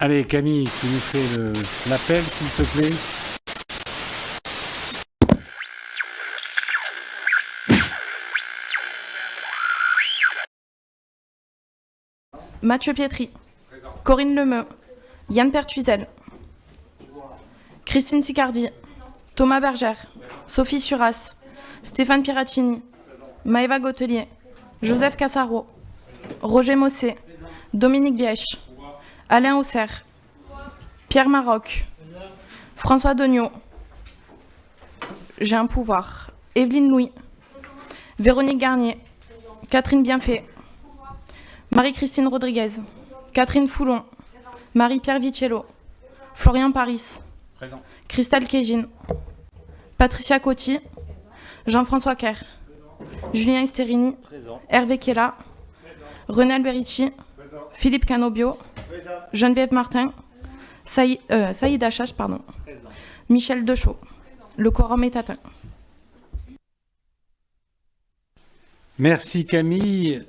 Allez, Camille, tu nous fais l'appel, s'il te plaît. Mathieu Pietri. Corinne Lemeu. Yann Pertuizel. Christine Sicardi. Thomas Bergère. Sophie Suras. Stéphane Piratini. Maëva Gautelier. Joseph Cassaro. Roger Mossé. Dominique Bièche. Alain Auxerre. Pierre Maroc. François Degnaud. J'ai un pouvoir. Evelyne Louis. Véronique Garnier. Catherine Bienfait. Marie-Christine Rodriguez. Catherine Foulon. Marie-Pierre Vicello. Florian Paris. Présent. Christelle Kégine. Patricia Coty. Jean-François Kerr. Julien Esterini. Présent. Hervé Kella. René Alberici. Philippe Canobio. Geneviève Martin. Saïd Achache, pardon. Michel Dechaud. Le quorum est atteint. Merci Camille.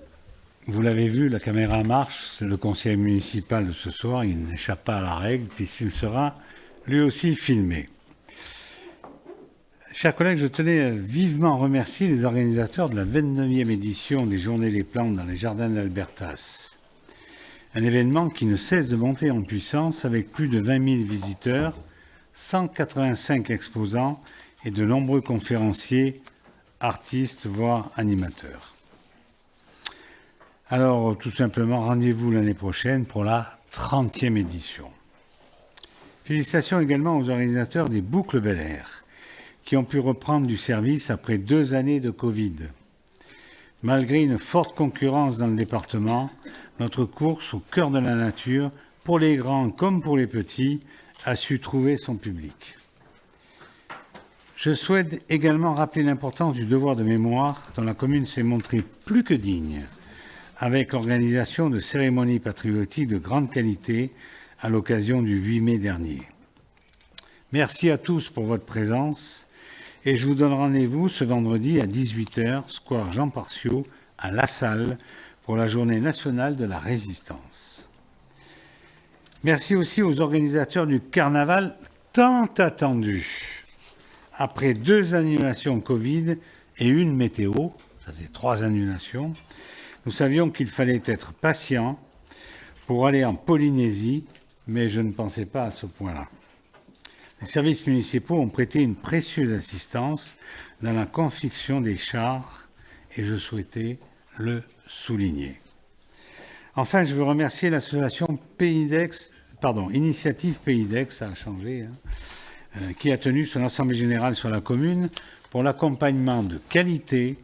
Vous l'avez vu, la caméra marche. Le conseil municipal de ce soir, il n'échappe pas à la règle puisqu'il sera lui aussi filmé. Chers collègues, je tenais vivement à remercier les organisateurs de la 29e édition des Journées des Plantes dans les Jardins d'Albertas. Un événement qui ne cesse de monter en puissance avec plus de 20 000 visiteurs, 185 exposants et de nombreux conférenciers, artistes, voire animateurs. Alors, tout simplement, rendez-vous l'année prochaine pour la 30e édition. Félicitations également aux organisateurs des Boucles Bel Air, qui ont pu reprendre du service après 2 années de Covid. Malgré une forte concurrence dans le département, notre course au cœur de la nature, pour les grands comme pour les petits, a su trouver son public. Je souhaite également rappeler l'importance du devoir de mémoire dont la commune s'est montrée plus que digne, avec l'organisation de cérémonies patriotiques de grande qualité à l'occasion du 8 mai dernier. Merci à tous pour votre présence et je vous donne rendez-vous ce vendredi à 18h, square Jean Partiot, à La Salle, pour la Journée nationale de la Résistance. Merci aussi aux organisateurs du carnaval tant attendu. Après 2 annulations Covid et une météo, ça fait 3 annulations, nous savions qu'il fallait être patient pour aller en Polynésie, mais je ne pensais pas à ce point-là. Les services municipaux ont prêté une précieuse assistance dans la confection des chars et je souhaitais le souligner. Enfin, je veux remercier l'association Initiative Pays d'Aix, ça a changé, qui a tenu son assemblée générale sur la commune pour l'accompagnement de qualité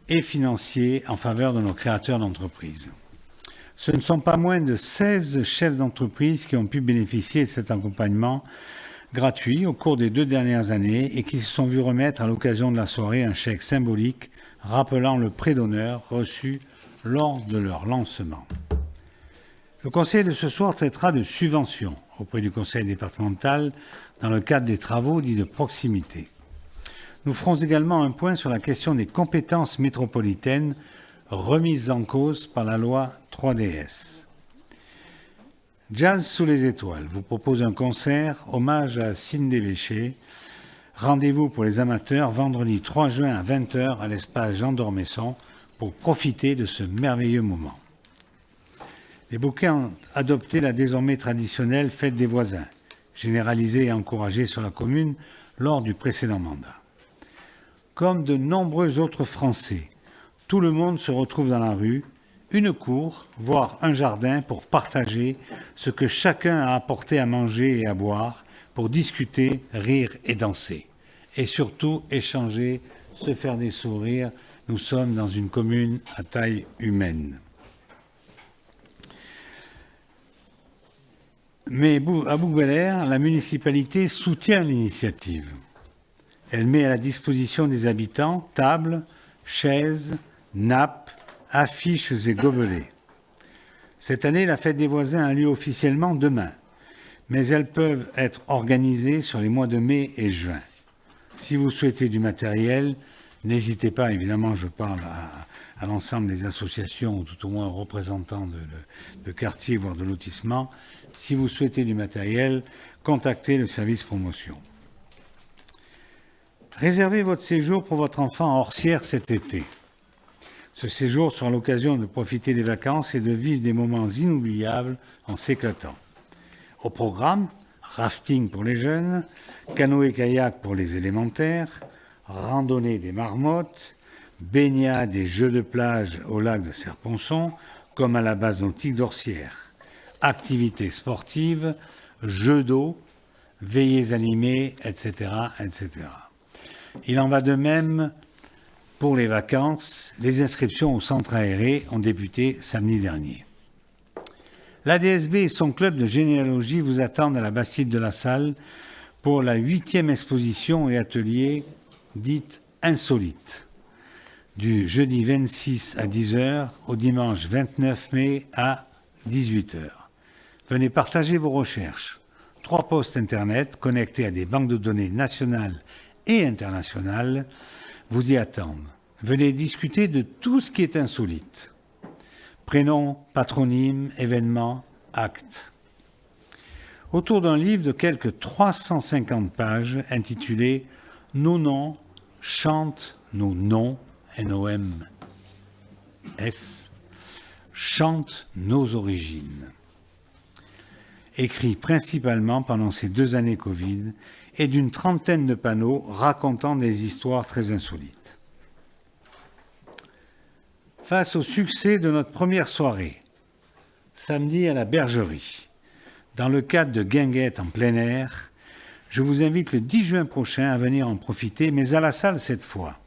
et financier en faveur de nos créateurs d'entreprises. Ce ne sont pas moins de 16 chefs d'entreprise qui ont pu bénéficier de cet accompagnement gratuit au cours des 2 dernières années et qui se sont vus remettre à l'occasion de la soirée un chèque symbolique rappelant le prêt d'honneur reçu lors de leur lancement. Le conseil de ce soir traitera de subventions auprès du conseil départemental dans le cadre des travaux dits de proximité. Nous ferons également un point sur la question des compétences métropolitaines remises en cause par la loi 3DS. Jazz sous les étoiles vous propose un concert hommage à Cindy Bécher. Rendez-vous pour les amateurs vendredi 3 juin à 20h à l'espace Jean d'Ormesson pour profiter de ce merveilleux moment. Les bouquets ont adopté la désormais traditionnelle fête des voisins, généralisée et encouragée sur la commune lors du précédent mandat. Comme de nombreux autres Français, tout le monde se retrouve dans la rue, une cour, voire un jardin pour partager ce que chacun a apporté à manger et à boire, pour discuter, rire et danser. Et surtout échanger, se faire des sourires. Nous sommes dans une commune à taille humaine. Mais à Bouc-Bel-Air, la municipalité soutient l'initiative. Elle met à la disposition des habitants tables, chaises, nappes, affiches et gobelets. Cette année, la fête des voisins a lieu officiellement demain, mais elles peuvent être organisées sur les mois de mai et juin. Si vous souhaitez du matériel, N'hésitez pas, évidemment, je parle à l'ensemble des associations, ou tout au moins aux représentants de quartier, voire de lotissement. Si vous souhaitez du matériel, contactez le service promotion. Réservez votre séjour pour votre enfant à Orsières cet été. Ce séjour sera l'occasion de profiter des vacances et de vivre des moments inoubliables en s'éclatant. Au programme, rafting pour les jeunes, canoë-kayak pour les élémentaires, randonnée des marmottes, baignade et jeux de plage au lac de Serponçon, comme à la base nautique d'Orsières, activités sportives, jeux d'eau, veillées animées, etc., etc. Il en va de même pour les vacances. Les inscriptions au centre aéré ont débuté samedi dernier. L'ADSB et son club de généalogie vous attendent à la Bastide de la Salle pour la 8e exposition et atelier dite insolite, du jeudi 26 à 10h au dimanche 29 mai à 18h. Venez partager vos recherches. 3 postes Internet connectés à des banques de données nationales et internationales vous y attendent. Venez discuter de tout ce qui est insolite. Prénom, patronyme, événement, acte. Autour d'un livre de quelques 350 pages intitulé « Nos noms chantent nos noms », N-O-M-S, chantent nos origines. Écrit principalement pendant ces 2 années Covid et d'une trentaine de panneaux racontant des histoires très insolites. Face au succès de notre première soirée, samedi à la Bergerie, dans le cadre de guinguettes en plein air, je vous invite le 10 juin prochain à venir en profiter, mais à la salle cette fois.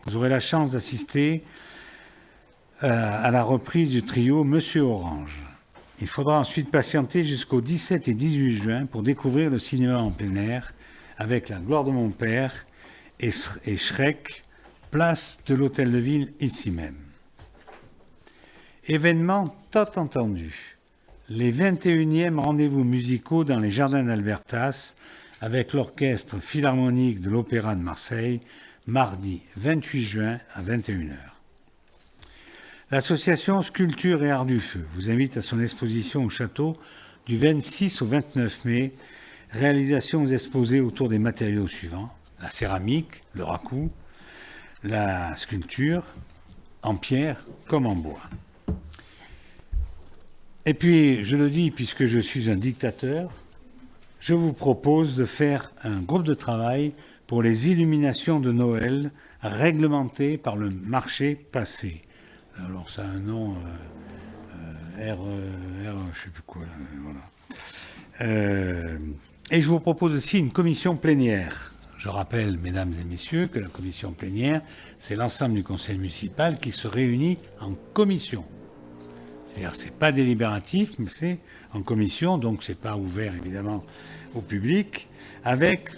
Vous aurez la chance d'assister à la reprise du trio Monsieur Orange. Il faudra ensuite patienter jusqu'au 17 et 18 juin pour découvrir le cinéma en plein air avec La gloire de mon père et Shrek, place de l'Hôtel de Ville ici même. Événement tant entendu. Les 21e rendez-vous musicaux dans les jardins d'Albertas avec l'Orchestre Philharmonique de l'Opéra de Marseille, mardi 28 juin à 21h. L'association Sculpture et Art du Feu vous invite à son exposition au château du 26 au 29 mai, réalisations exposées autour des matériaux suivants, la céramique, le raku, la sculpture, en pierre comme en bois. Et puis, je le dis puisque je suis un dictateur, je vous propose de faire un groupe de travail pour les illuminations de Noël réglementées par le marché passé. Alors, ça a un nom, je ne sais plus quoi, là, voilà. Et je vous propose aussi une commission plénière. Je rappelle, mesdames et messieurs, que la commission plénière, c'est l'ensemble du conseil municipal qui se réunit en commission. C'est-à-dire, ce n'est pas délibératif, mais c'est en commission, donc ce n'est pas ouvert évidemment au public, avec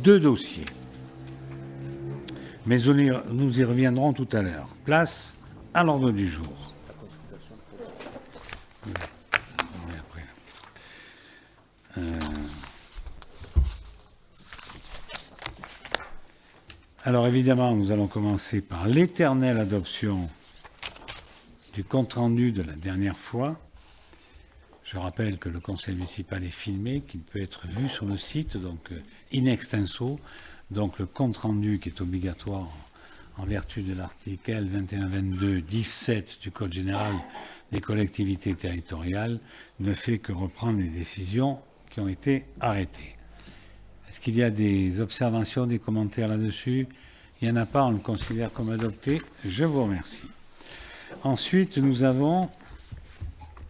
2 dossiers. Mais nous y reviendrons tout à l'heure. Place à l'ordre du jour. Alors évidemment, nous allons commencer par l'éternelle adoption du compte-rendu de la dernière fois. Je rappelle que le conseil municipal est filmé, qu'il peut être vu sur le site, donc in extenso, donc le compte-rendu qui est obligatoire en vertu de l'article L 2122-17 du Code général des collectivités territoriales, ne fait que reprendre les décisions qui ont été arrêtées. Est-ce qu'il y a des observations, des commentaires là-dessus? Il n'y en a pas, on le considère comme adopté. Je vous remercie. Ensuite, nous avons...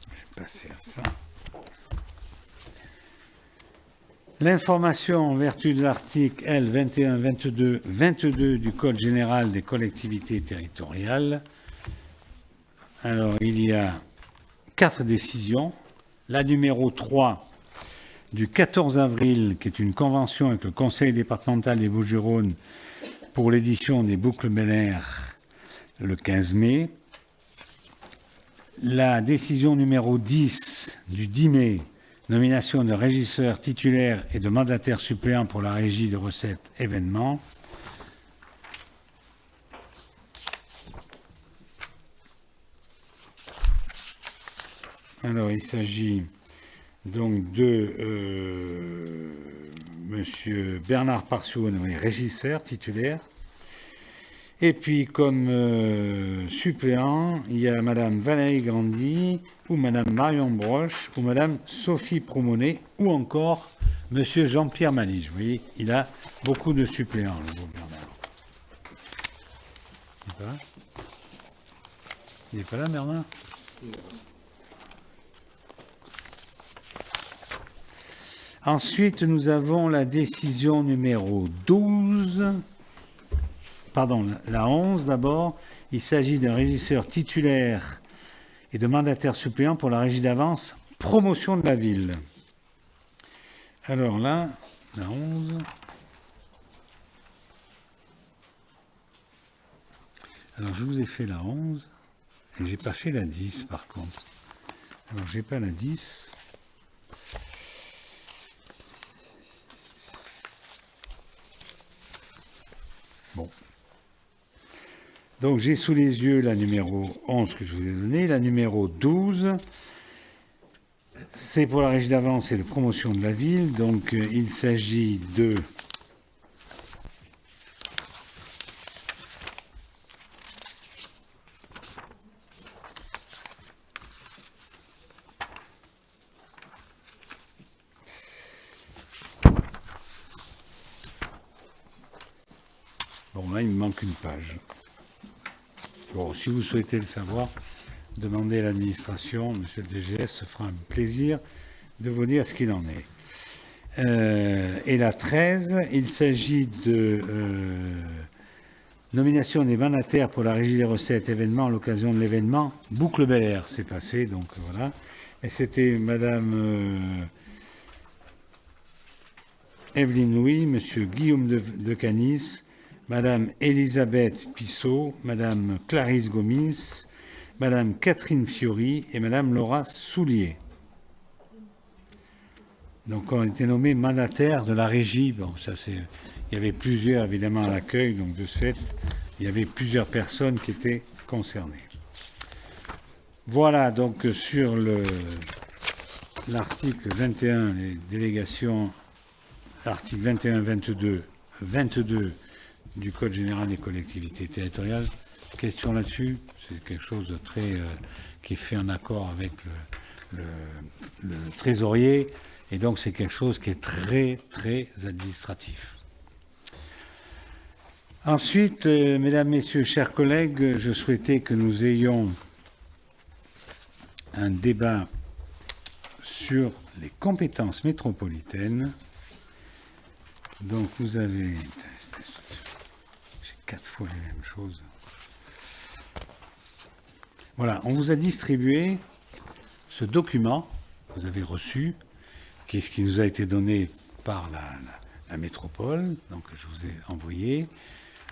Je vais passer à ça. L'information en vertu de l'article L 2122-22 du Code général des collectivités territoriales. Alors, il y a 4 décisions. La numéro 3 du 14 avril, qui est une convention avec le Conseil départemental des Bouches-du-Rhône pour l'édition des Boucles Bel Air le 15 mai. La décision numéro 10 du 10 mai, nomination de régisseurs titulaires et de mandataires suppléants pour la régie de recettes événements. Alors, il s'agit donc de Monsieur Bernard Parciou, nommé régisseur titulaire. Et puis, comme suppléant, il y a Madame Valérie Grandi, ou Madame Marion Broche, ou Madame Sophie Promonet, ou encore Monsieur Jean-Pierre Malige. Vous voyez, il a beaucoup de suppléants, le beau Bernard. Il n'est pas là? Il n'est pas là, Bernard? Ensuite, nous avons la décision numéro 12. Pardon, la 11 d'abord. Il s'agit d'un régisseur titulaire et de mandataire suppléant pour la régie d'avance promotion de la ville. Alors là, la 11. Alors je vous ai fait la 11 et j'ai pas fait la 10 par contre. Alors j'ai pas la 10. Bon. Donc j'ai sous les yeux la numéro 11 que je vous ai donnée, la numéro 12, c'est pour la régie d'avance et de promotion de la ville, donc il s'agit de bon là il me manque une page. Bon, si vous souhaitez le savoir, demandez à l'administration, monsieur le DGS se fera un plaisir de vous dire ce qu'il en est. Et la 13, il s'agit de nomination des mandataires pour la régie des recettes événements à l'occasion de l'événement Boucle Bel Air. C'est passé, donc voilà. Et c'était Madame Evelyne Louis, monsieur Guillaume de Canis, Madame Elisabeth Pissot, Madame Clarisse Gomis, Madame Catherine Fiori et Madame Laura Soulier. Donc on a été nommés mandataires de la régie. Bon, ça c'est. Il y avait plusieurs évidemment à l'accueil, donc de ce fait, il y avait plusieurs personnes qui étaient concernées. Voilà donc sur l'article 21, les délégations, l'article 21, 22 du Code général des collectivités territoriales. Question là-dessus, c'est quelque chose de très qui est fait en accord avec le trésorier, et donc c'est quelque chose qui est très très administratif. Ensuite, mesdames, messieurs, chers collègues, je souhaitais que nous ayons un débat sur les compétences métropolitaines. Donc vous avez 4 fois les mêmes choses. Voilà, on vous a distribué ce document que vous avez reçu, qui est ce qui nous a été donné par la métropole, donc je vous ai envoyé.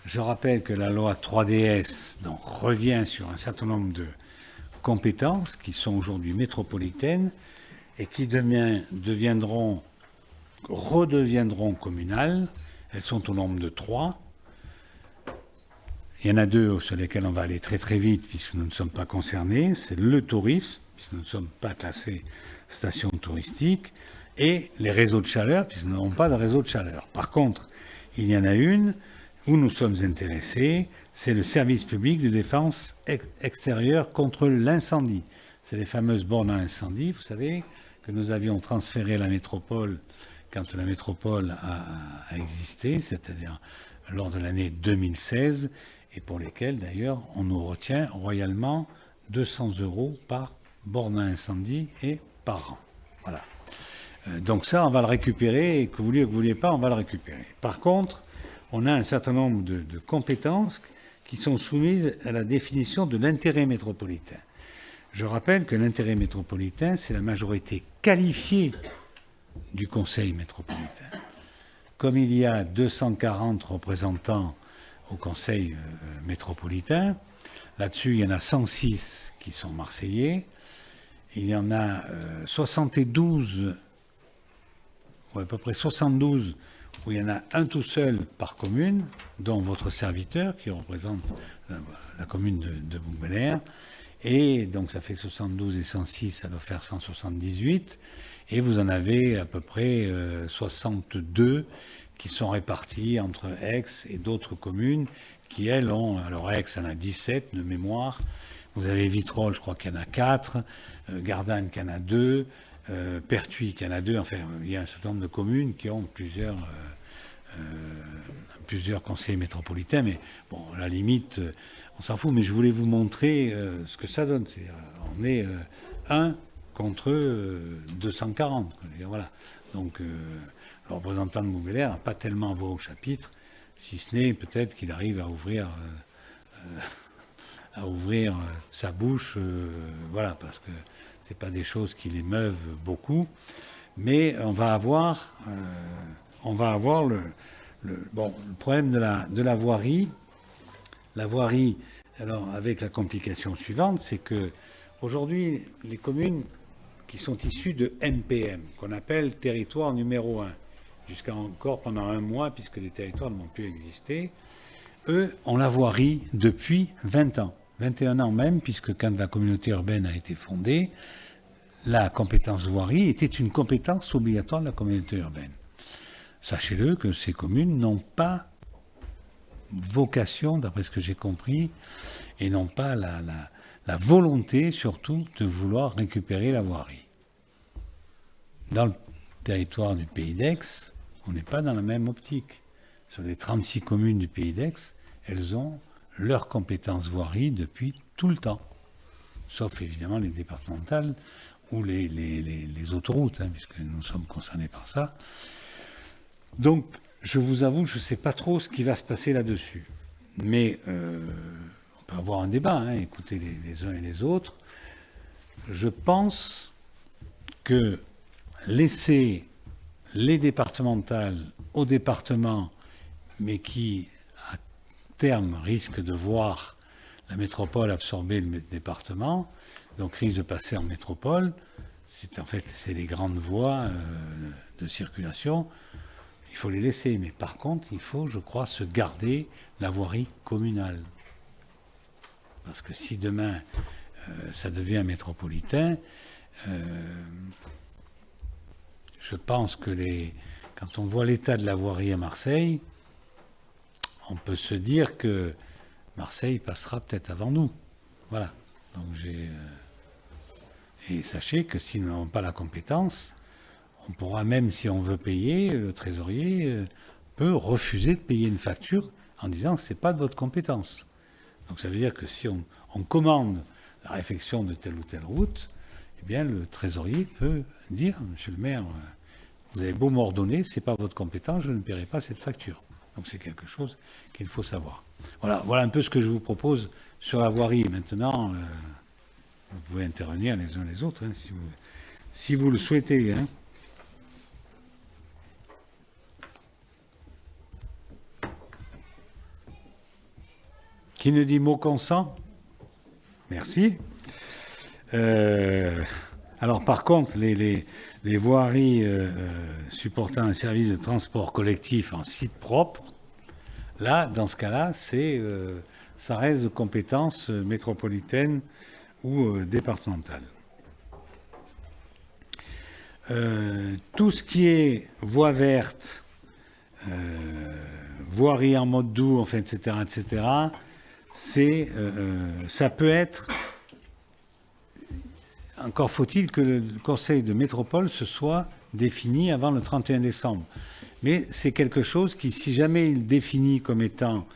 Je rappelle que la loi 3DS donc, revient sur un certain nombre de compétences qui sont aujourd'hui métropolitaines et qui redeviendront communales. Elles sont au nombre de 3. Il y en a 2 sur lesquelles on va aller très très vite puisque nous ne sommes pas concernés. C'est le tourisme, puisque nous ne sommes pas classés station touristique, et les réseaux de chaleur, puisque nous n'avons pas de réseau de chaleur. Par contre, il y en a une où nous sommes intéressés, c'est le service public de défense extérieure contre l'incendie. C'est les fameuses bornes à incendie, vous savez, que nous avions transférées à la métropole quand la métropole a existé, c'est-à-dire lors de l'année 2016, et pour lesquelles, d'ailleurs, on nous retient royalement 200 € par borne à incendie et par an. Voilà. Donc ça, on va le récupérer, et que vous vouliez pas, on va le récupérer. Par contre, on a un certain nombre de compétences qui sont soumises à la définition de l'intérêt métropolitain. Je rappelle que l'intérêt métropolitain, c'est la majorité qualifiée du Conseil métropolitain. Comme il y a 240 représentants au Conseil métropolitain, là-dessus, il y en a 106 qui sont marseillais, il y en a 72, ou à peu près 72, où il y en a un tout seul par commune, dont votre serviteur, qui représente la commune de Bouc-Bel-Air, Et donc ça fait 72 et 106, ça doit faire 178. Et vous en avez à peu près 62 qui sont répartis entre Aix et d'autres communes qui, elles, ont... Alors Aix en a 17 de mémoire. Vous avez Vitrolles, je crois qu'il y en a 4. Gardanne qui en a 2. Pertuis qui en a 2. Enfin, il y a un certain nombre de communes qui ont plusieurs conseillers métropolitains. Mais bon, à la limite, on s'en fout. Mais je voulais vous montrer ce que ça donne. On est 1 contre 240. Je veux dire, voilà. Donc, le représentant de Montbéliard n'a pas tellement voix au chapitre, si ce n'est peut-être qu'il arrive à ouvrir sa bouche, voilà, parce que ce n'est pas des choses qui l'émeuvent beaucoup. Mais on va avoir le problème de la voirie. La voirie, alors avec la complication suivante, c'est que aujourd'hui, les communes qui sont issues de MPM, qu'on appelle territoire numéro 1, jusqu'à encore pendant un mois, puisque les territoires ne vont plus exister, eux ont la voirie depuis 20 ans, 21 ans même, puisque quand la communauté urbaine a été fondée, la compétence voirie était une compétence obligatoire de la communauté urbaine. Sachez-le que ces communes n'ont pas vocation, d'après ce que j'ai compris, et n'ont pas la volonté, surtout, de vouloir récupérer la voirie. Dans le territoire du Pays d'Aix, on n'est pas dans la même optique. Sur les 36 communes du Pays d'Aix, elles ont leur compétence voirie depuis tout le temps. Sauf évidemment les départementales ou les autoroutes, puisque nous sommes concernés par ça. Donc, je vous avoue, je ne sais pas trop ce qui va se passer là-dessus. Mais on peut avoir un débat, écouter les uns et les autres. Je pense que laisser les départementales au département, mais qui, à terme, risquent de voir la métropole absorber le département, donc risque de passer en métropole, c'est les grandes voies de circulation. Il faut les laisser, mais par contre, il faut, je crois, se garder la voirie communale. Parce que si demain, ça devient métropolitain, je pense que quand on voit l'état de la voirie à Marseille, on peut se dire que Marseille passera peut-être avant nous. Voilà. Donc et sachez que si nous n'avons pas la compétence, on pourra, même si on veut payer, le trésorier peut refuser de payer une facture en disant que ce n'est pas de votre compétence. Donc ça veut dire que si on commande la réfection de telle ou telle route, eh bien le trésorier peut dire, monsieur le maire, vous avez beau m'ordonner, ce n'est pas votre compétence, je ne paierai pas cette facture. Donc c'est quelque chose qu'il faut savoir. Voilà un peu ce que je vous propose sur la voirie. Maintenant, vous pouvez intervenir les uns les autres, si vous le souhaitez. Qui ne dit mot consent? Merci. Alors par contre, les voiries supportant un service de transport collectif en site propre, là, dans ce cas-là, ça reste de compétence métropolitaine ou départementale. Tout ce qui est voie verte, voirie en mode doux, enfin, etc., ça peut être... Encore faut-il que le conseil de métropole se soit défini avant le 31 décembre. Mais c'est quelque chose qui, si jamais il définit comme étant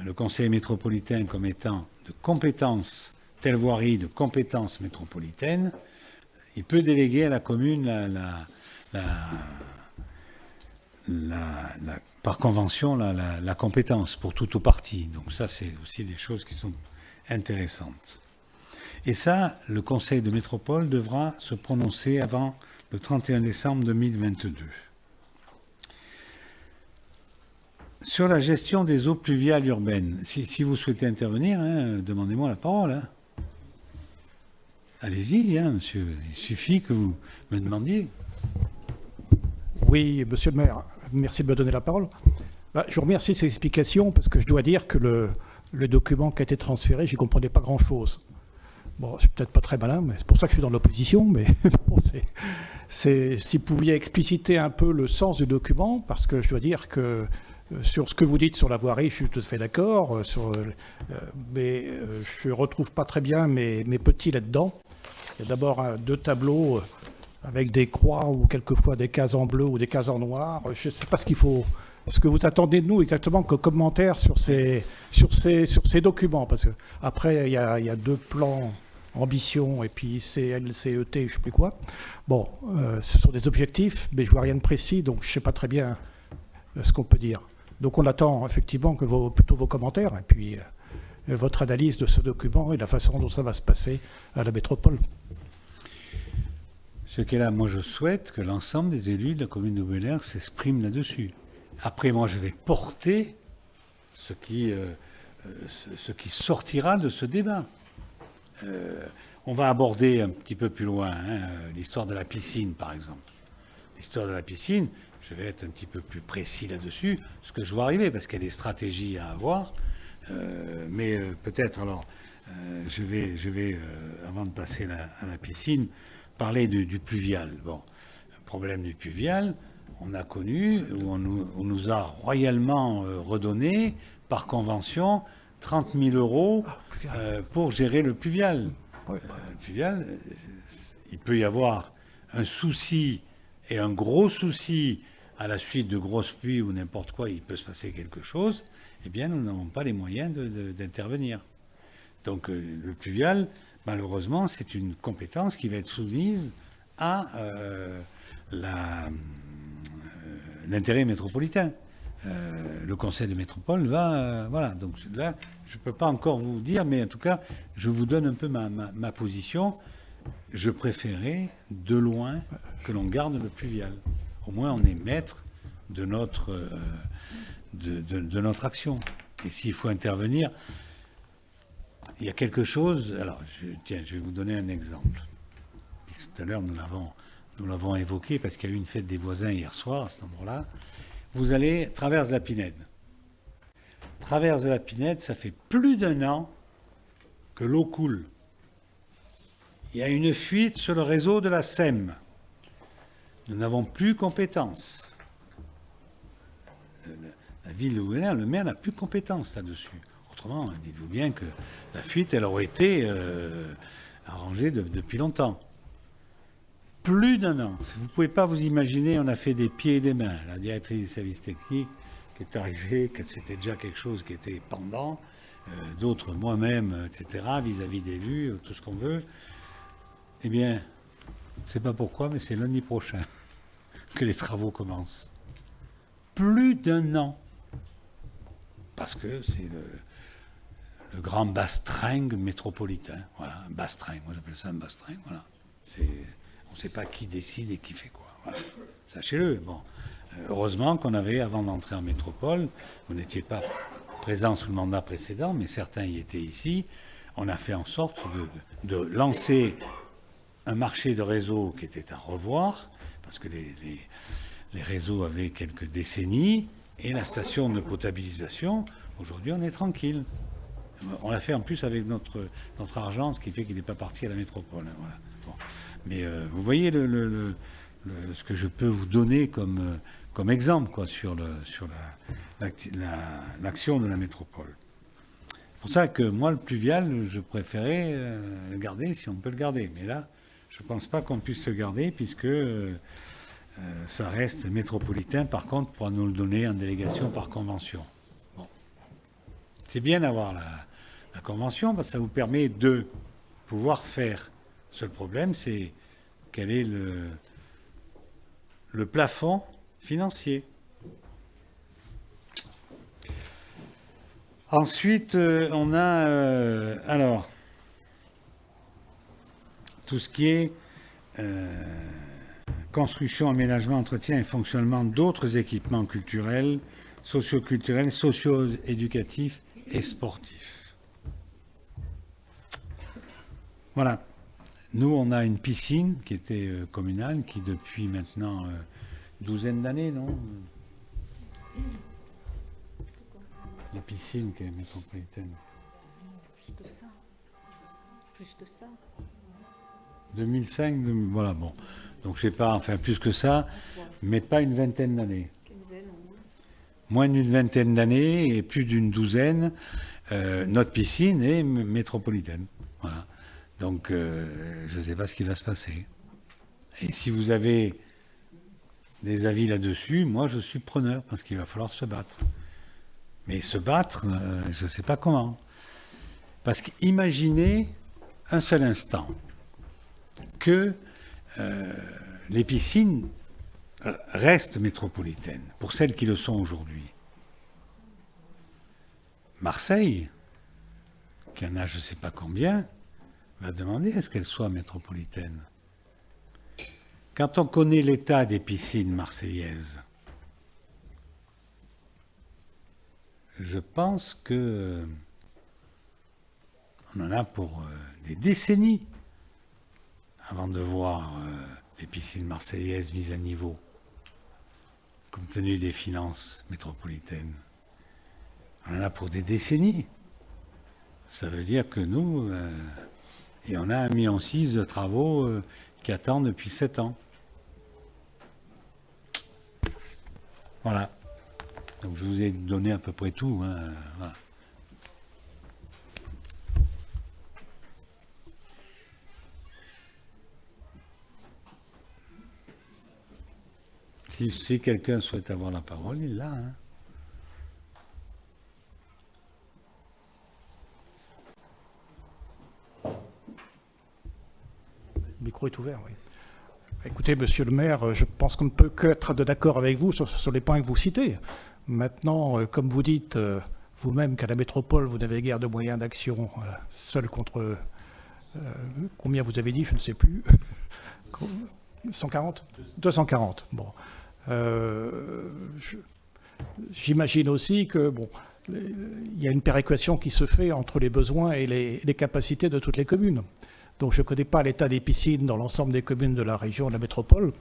le conseil métropolitain comme étant de compétence, telle voirie de compétence métropolitaine, il peut déléguer à la commune par convention la compétence pour tout ou partie. Donc ça, c'est aussi des choses qui sont intéressantes. Et ça, le Conseil de métropole devra se prononcer avant le 31 décembre 2022. Sur la gestion des eaux pluviales urbaines, si vous souhaitez intervenir, demandez-moi la parole. Allez-y, monsieur, il suffit que vous me demandiez. Oui, monsieur le maire, merci de me donner la parole. Je vous remercie de ces explications parce que je dois dire que le document qui a été transféré, j'y comprenais pas grand-chose. Bon, c'est peut-être pas très malin, mais c'est pour ça que je suis dans l'opposition, mais bon, si vous pouviez expliciter un peu le sens du document, parce que je dois dire que sur ce que vous dites sur la voirie, je suis tout à fait d'accord, mais je ne retrouve pas très bien mes petits là-dedans. Il y a d'abord 2 tableaux avec des croix ou quelquefois des cases en bleu ou des cases en noir. Je ne sais pas ce que vous attendez de nous exactement comme commentaire sur ces documents, parce que après il y a 2 plans ambition et puis CL, CET, je ne sais plus quoi. Bon, ce sont des objectifs, mais je vois rien de précis, donc je ne sais pas très bien ce qu'on peut dire. Donc on attend effectivement plutôt vos commentaires et puis votre analyse de ce document et la façon dont ça va se passer à la métropole. Ce qu'est là, moi je souhaite que l'ensemble des élus de la commune de Bel-Air s'expriment là-dessus. Après, moi je vais porter ce qui sortira de ce débat. On va aborder un petit peu plus loin l'histoire de la piscine, par exemple. L'histoire de la piscine, je vais être un petit peu plus précis là-dessus, ce que je vois arriver, parce qu'il y a des stratégies à avoir. Mais peut-être, alors, je vais avant de passer à la piscine, parler du pluvial. Bon, le problème du pluvial, on a connu, où on nous a royalement redonné, par convention, 30 000 € pour gérer le pluvial. Le pluvial, il peut y avoir un souci, et un gros souci, à la suite de grosses pluies ou n'importe quoi, il peut se passer quelque chose, eh bien, nous n'avons pas les moyens d'intervenir. Donc, le pluvial, malheureusement, c'est une compétence qui va être soumise à l'intérêt métropolitain. Le conseil de métropole va... voilà, donc là, je ne peux pas encore vous dire, mais en tout cas, je vous donne un peu ma position. Je préférais, de loin, que l'on garde le pluvial. Au moins, on est maître de notre action. Et s'il faut intervenir, il y a quelque chose... Alors, je vais vous donner un exemple. Tout à l'heure, nous l'avons évoqué, parce qu'il y a eu une fête des voisins hier soir, à cet endroit-là. Vous allez traverse la Pinède. Traverse de la Pinède, ça fait plus d'1 an que l'eau coule. Il y a une fuite sur le réseau de la SEM. Nous n'avons plus compétence. La ville de Bel-Air, le maire n'a plus compétence là-dessus. Autrement, dites-vous bien que la fuite, elle aurait été arrangée depuis longtemps. Plus d'1 an. Vous ne pouvez pas vous imaginer, on a fait des pieds et des mains. La directrice des services techniques qui est arrivée, que c'était déjà quelque chose qui était pendant, d'autres moi-même, etc., vis-à-vis d'élus, tout ce qu'on veut. Eh bien, je ne sais pas pourquoi, mais c'est lundi prochain que les travaux commencent. Plus d'1 an. Parce que c'est le grand bastringue métropolitain. Voilà, un bastringue. Moi, j'appelle ça un bastringue. Voilà. On ne sait pas qui décide et qui fait quoi. Voilà. Sachez-le. Bon. Heureusement qu'on avait, avant d'entrer en métropole, vous n'étiez pas présent sous le mandat précédent, mais certains y étaient ici. On a fait en sorte de lancer un marché de réseau qui était à revoir, parce que les réseaux avaient quelques décennies, et la station de potabilisation, aujourd'hui, on est tranquille. On l'a fait en plus avec notre argent, ce qui fait qu'il n'est pas parti à la métropole. Voilà. Bon. Mais vous voyez ce que je peux vous donner comme exemple quoi, sur l'action de la métropole. C'est pour ça que moi, le pluvial, je préférais le garder si on peut le garder. Mais là, je ne pense pas qu'on puisse le garder puisque ça reste métropolitain. Par contre, on pourra nous le donner en délégation par convention. Bon. C'est bien d'avoir la convention parce que ça vous permet de pouvoir faire. Le seul problème, c'est quel est le plafond financier. Ensuite, on a alors tout ce qui est construction, aménagement, entretien et fonctionnement d'autres équipements culturels, socio-culturels, socio-éducatifs et sportifs. Voilà. Nous, on a une piscine qui était communale, qui depuis maintenant une douzaine d'années, non? La piscine qui est métropolitaine. Plus que ça. Plus que ça. 2005, voilà, bon. Donc, je sais pas, enfin, plus que ça, mais pas une vingtaine d'années. Quinzaine au moins. Moins d'une vingtaine d'années et plus d'une douzaine, notre piscine est métropolitaine. Voilà. Donc, je ne sais pas ce qui va se passer. Et si vous avez des avis là-dessus, moi, je suis preneur, parce qu'il va falloir se battre. Mais se battre, je ne sais pas comment. Parce qu'imaginez un seul instant que les piscines restent métropolitaines, pour celles qui le sont aujourd'hui. Marseille, qui en a je ne sais pas combien, va demander à ce qu'elle soit métropolitaine. Quand on connaît l'état des piscines marseillaises, je pense que on en a pour des décennies avant de voir les piscines marseillaises mises à niveau, compte tenu des finances métropolitaines. On en a pour des décennies. Ça veut dire que nous, et on a 1,6 million de travaux qui attendent depuis 7 ans. Voilà. Donc je vous ai donné à peu près tout. Hein, voilà. Si quelqu'un souhaite avoir la parole, il l'a. Hein. Le micro est ouvert, oui. Écoutez, monsieur le maire, je pense qu'on ne peut qu'être d'accord avec vous sur les points que vous citez. Maintenant, comme vous dites vous-même qu'à la métropole, vous n'avez guère de moyens d'action, seul contre... combien vous avez dit, je ne sais plus. 140 240. Bon. J'imagine aussi que bon, il y a une péréquation qui se fait entre les besoins et les capacités de toutes les communes. Donc je ne connais pas l'état des piscines dans l'ensemble des communes de la région, de la métropole.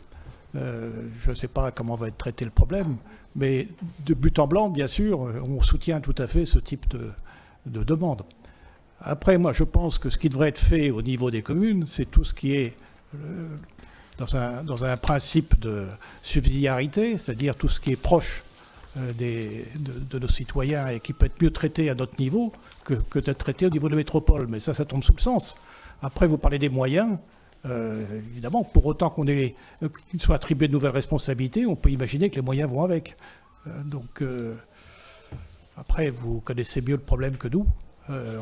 Je ne sais pas comment va être traité le problème, mais de but en blanc, bien sûr, on soutient tout à fait ce type de demande. Après, moi, je pense que ce qui devrait être fait au niveau des communes, c'est tout ce qui est dans un principe de subsidiarité, c'est-à-dire tout ce qui est proche de nos citoyens et qui peut être mieux traité à notre niveau que d'être traité au niveau de la métropole. Mais ça tombe sous le sens. Après, vous parlez des moyens. Évidemment, pour autant qu'il soit attribué de nouvelles responsabilités, on peut imaginer que les moyens vont avec. Après, vous connaissez mieux le problème que nous.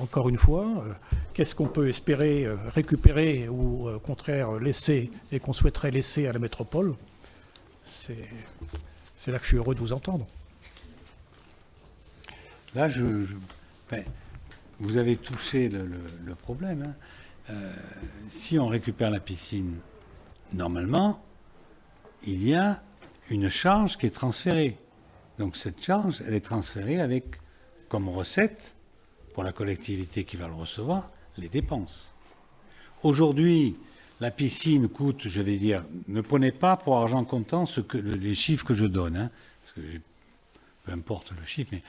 Encore une fois, qu'est-ce qu'on peut espérer récupérer ou au contraire laisser et qu'on souhaiterait laisser à la métropole? C'est là que je suis heureux de vous entendre. Là, vous avez touché le problème. Hein. Si on récupère la piscine, normalement, il y a une charge qui est transférée. Donc cette charge, elle est transférée avec comme recette, pour la collectivité qui va le recevoir, les dépenses. Aujourd'hui, la piscine coûte, je vais dire, ne prenez pas pour argent comptant les chiffres que je donne, hein, parce que peu importe le chiffre, mais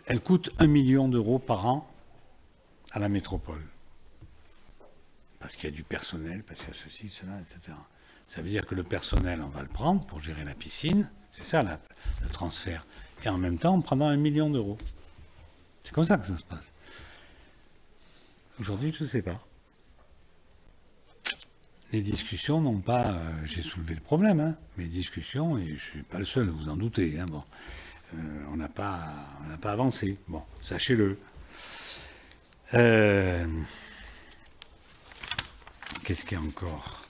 elle coûte 1 million d'euros par an à la métropole. Parce qu'il y a du personnel, parce qu'il y a ceci, cela, etc. Ça veut dire que le personnel, on va le prendre pour gérer la piscine, c'est ça le transfert. Et en même temps, on prendra 1 million d'euros. C'est comme ça que ça se passe. Aujourd'hui, je ne sais pas. Les discussions n'ont pas... j'ai soulevé le problème, hein, mes discussions, et je ne suis pas le seul, vous en doutez. Hein, bon. On n'a pas avancé. Bon, sachez-le. Qu'est-ce qu'il y a encore ?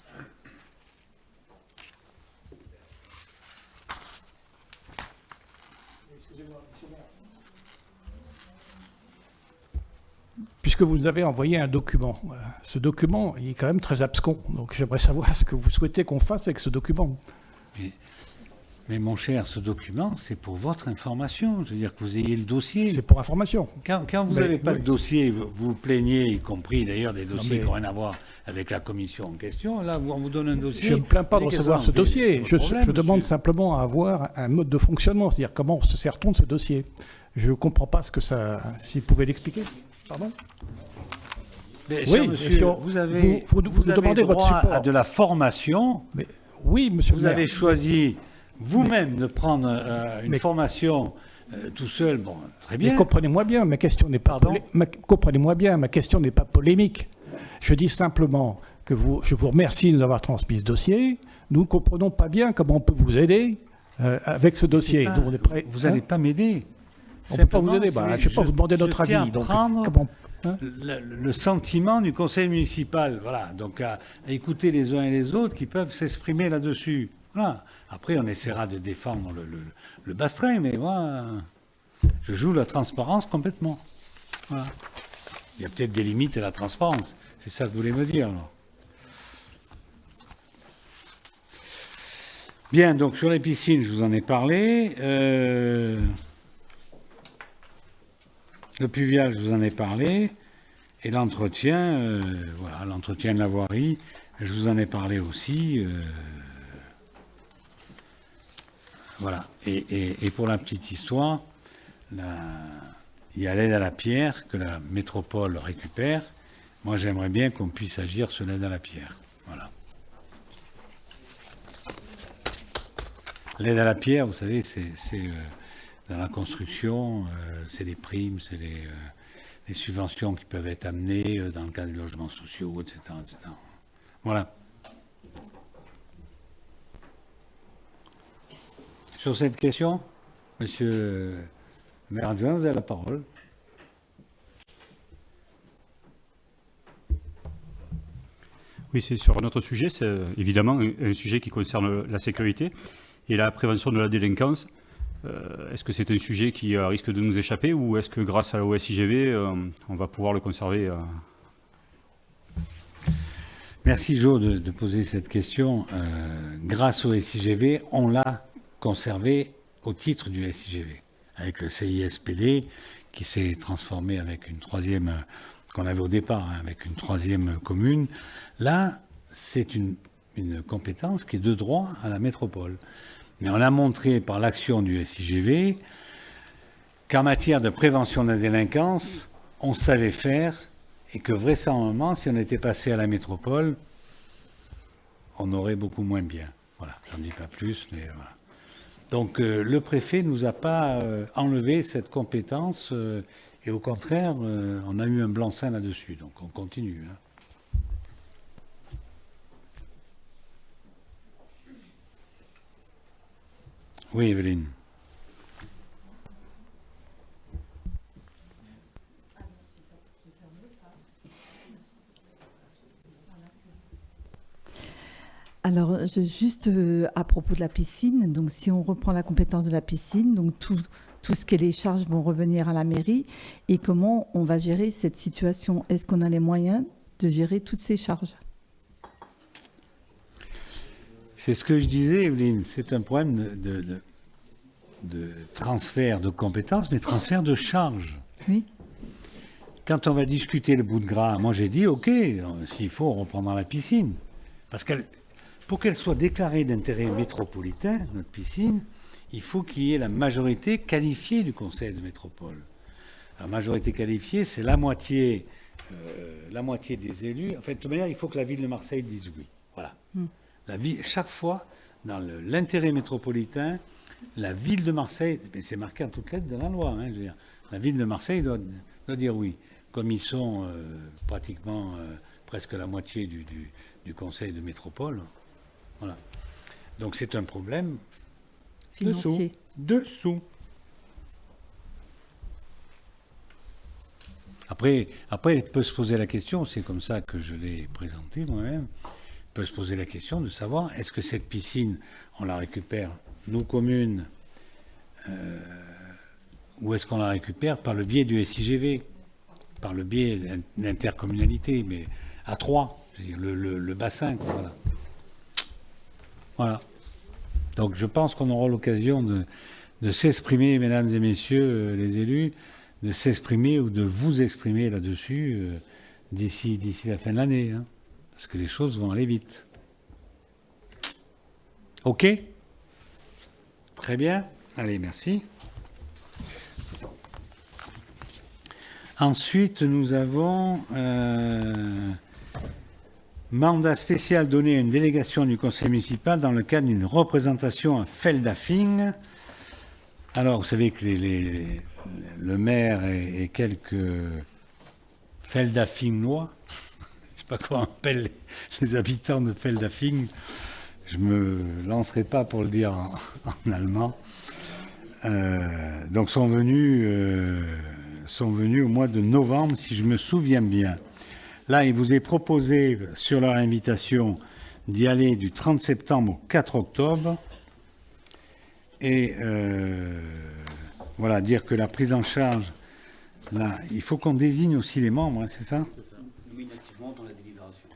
Puisque vous nous avez envoyé un document. Ce document, il est quand même très abscon. Donc j'aimerais savoir ce que vous souhaitez qu'on fasse avec ce document. Mais mon cher, ce document, c'est pour votre information. Je veux dire que vous ayez le dossier. C'est pour information. Quand vous n'avez pas de dossier, vous vous plaignez, y compris d'ailleurs des dossiers qui n'ont rien à voir avec la commission en question. Là, on vous donne un dossier. Je ne me plains pas de recevoir ce dossier. Je demande simplement à avoir un mode de fonctionnement, c'est-à-dire comment se sert-on de ce dossier. Je ne comprends pas ce que ça... Si vous pouvez l'expliquer. Pardon ? Mais, Oui, cher monsieur, si vous avez, vous vous avez demandez votre droit support. à de la formation. Mais, oui, monsieur Vous le maire. avez choisi vous-même de prendre une mais- formation tout seul. Bon, très bien. Mais comprenez-moi bien, ma question n'est pas Pardon comprenez-moi bien, ma question n'est pas polémique. Je dis simplement que je vous remercie de nous avoir transmis ce dossier. Nous ne comprenons pas bien comment on peut vous aider avec ce dossier. Pas- Donc on est prêt, vous n'allez pas m'aider. on ne peut pas vous Simplement, aider. Bah, je ne vais pas vous demander notre tiens avis. à Donc, prendre comment, hein le sentiment du conseil municipal. Voilà. Donc à écouter les uns et les autres qui peuvent s'exprimer là-dessus. Voilà. Après, on essaiera de défendre le bastring, mais moi, je joue la transparence complètement. Voilà. Il y a peut-être des limites à la transparence. C'est ça que vous voulez me dire, alors. Bien, donc sur les piscines, je vous en ai parlé. Le pluvial, je vous en ai parlé. Et l'entretien, voilà, l'entretien de la voirie, je vous en ai parlé aussi. Voilà. Et pour la petite histoire, il y a l'aide à la pierre que la métropole récupère. Moi, j'aimerais bien qu'on puisse agir sur l'aide à la pierre. Voilà. L'aide à la pierre, vous savez, c'est dans la construction, c'est des primes, c'est des subventions qui peuvent être amenées dans le cadre des logements sociaux, etc., etc. Voilà. Sur cette question, monsieur le maire adjoint, vous avez la parole. Oui, c'est sur un autre sujet, c'est évidemment un sujet qui concerne la sécurité et la prévention de la délinquance. Est-ce que c'est un sujet qui risque de nous échapper ou est-ce que grâce à la OSIGV, on va pouvoir le conserver Merci Jo de poser cette question. Grâce au SIGV, on l'a conservé au titre du SIGV, avec le CISPD qui s'est transformé avec une troisième, qu'on avait au départ, hein, avec une troisième commune. Là, c'est une compétence qui est de droit à la métropole. Mais on a montré par l'action du SIGV qu'en matière de prévention de la délinquance, on savait faire et que vraisemblablement, si on était passé à la métropole, on aurait beaucoup moins bien. Voilà, j'en dis pas plus, mais voilà. Donc le préfet ne nous a pas enlevé cette compétence et au contraire, on a eu un blanc-seing là-dessus. Donc on continue. Hein. Oui, Evelyne. Alors, juste à propos de la piscine, donc si on reprend la compétence de la piscine, donc tout ce qui est les charges vont revenir à la mairie. Et comment on va gérer cette situation? Est-ce qu'on a les moyens de gérer toutes ces charges? C'est ce que je disais, Evelyne. C'est un problème de transfert de compétences, mais transfert de charges. Oui. Quand on va discuter le bout de gras, moi j'ai dit, OK, s'il faut, on reprendra la piscine. Parce que pour qu'elle soit déclarée d'intérêt métropolitain, notre piscine, il faut qu'il y ait la majorité qualifiée du conseil de métropole. La majorité qualifiée, c'est la moitié des élus. En fait, de toute manière, il faut que la ville de Marseille dise oui. Voilà. Chaque fois, dans l'intérêt métropolitain, la ville de Marseille, c'est marqué en toutes lettres dans la loi, hein, je veux dire, la ville de Marseille doit dire oui. Comme ils sont pratiquement presque la moitié du conseil de métropole. Voilà. Donc c'est un problème Financier. Dessous. Après, il peut se poser la question, c'est comme ça que je l'ai présenté moi-même, il peut se poser la question de savoir est-ce que cette piscine, on la récupère, nous communes, ou est-ce qu'on la récupère par le biais du SIGV, par le biais d'intercommunalité, mais à 3, le bassin, quoi, voilà. Voilà. Donc je pense qu'on aura l'occasion de s'exprimer, mesdames et messieurs les élus, de s'exprimer ou de vous exprimer là-dessus d'ici la fin de l'année, hein, parce que les choses vont aller vite. OK? Très bien. Allez, merci. Ensuite, nous avons mandat spécial donné à une délégation du conseil municipal dans le cadre d'une représentation à Feldafing. Alors, vous savez que le maire et quelques Feldafingnois, je ne sais pas comment on appelle les habitants de Feldafing, je ne me lancerai pas pour le dire en allemand, donc sont venus au mois de novembre, si je me souviens bien. Là, il vous est proposé, sur leur invitation, d'y aller du 30 septembre au 4 octobre. Et voilà, dire que la prise en charge, là, il faut qu'on désigne aussi les membres, hein, c'est ça? C'est ça. Nominativement dans la délibération.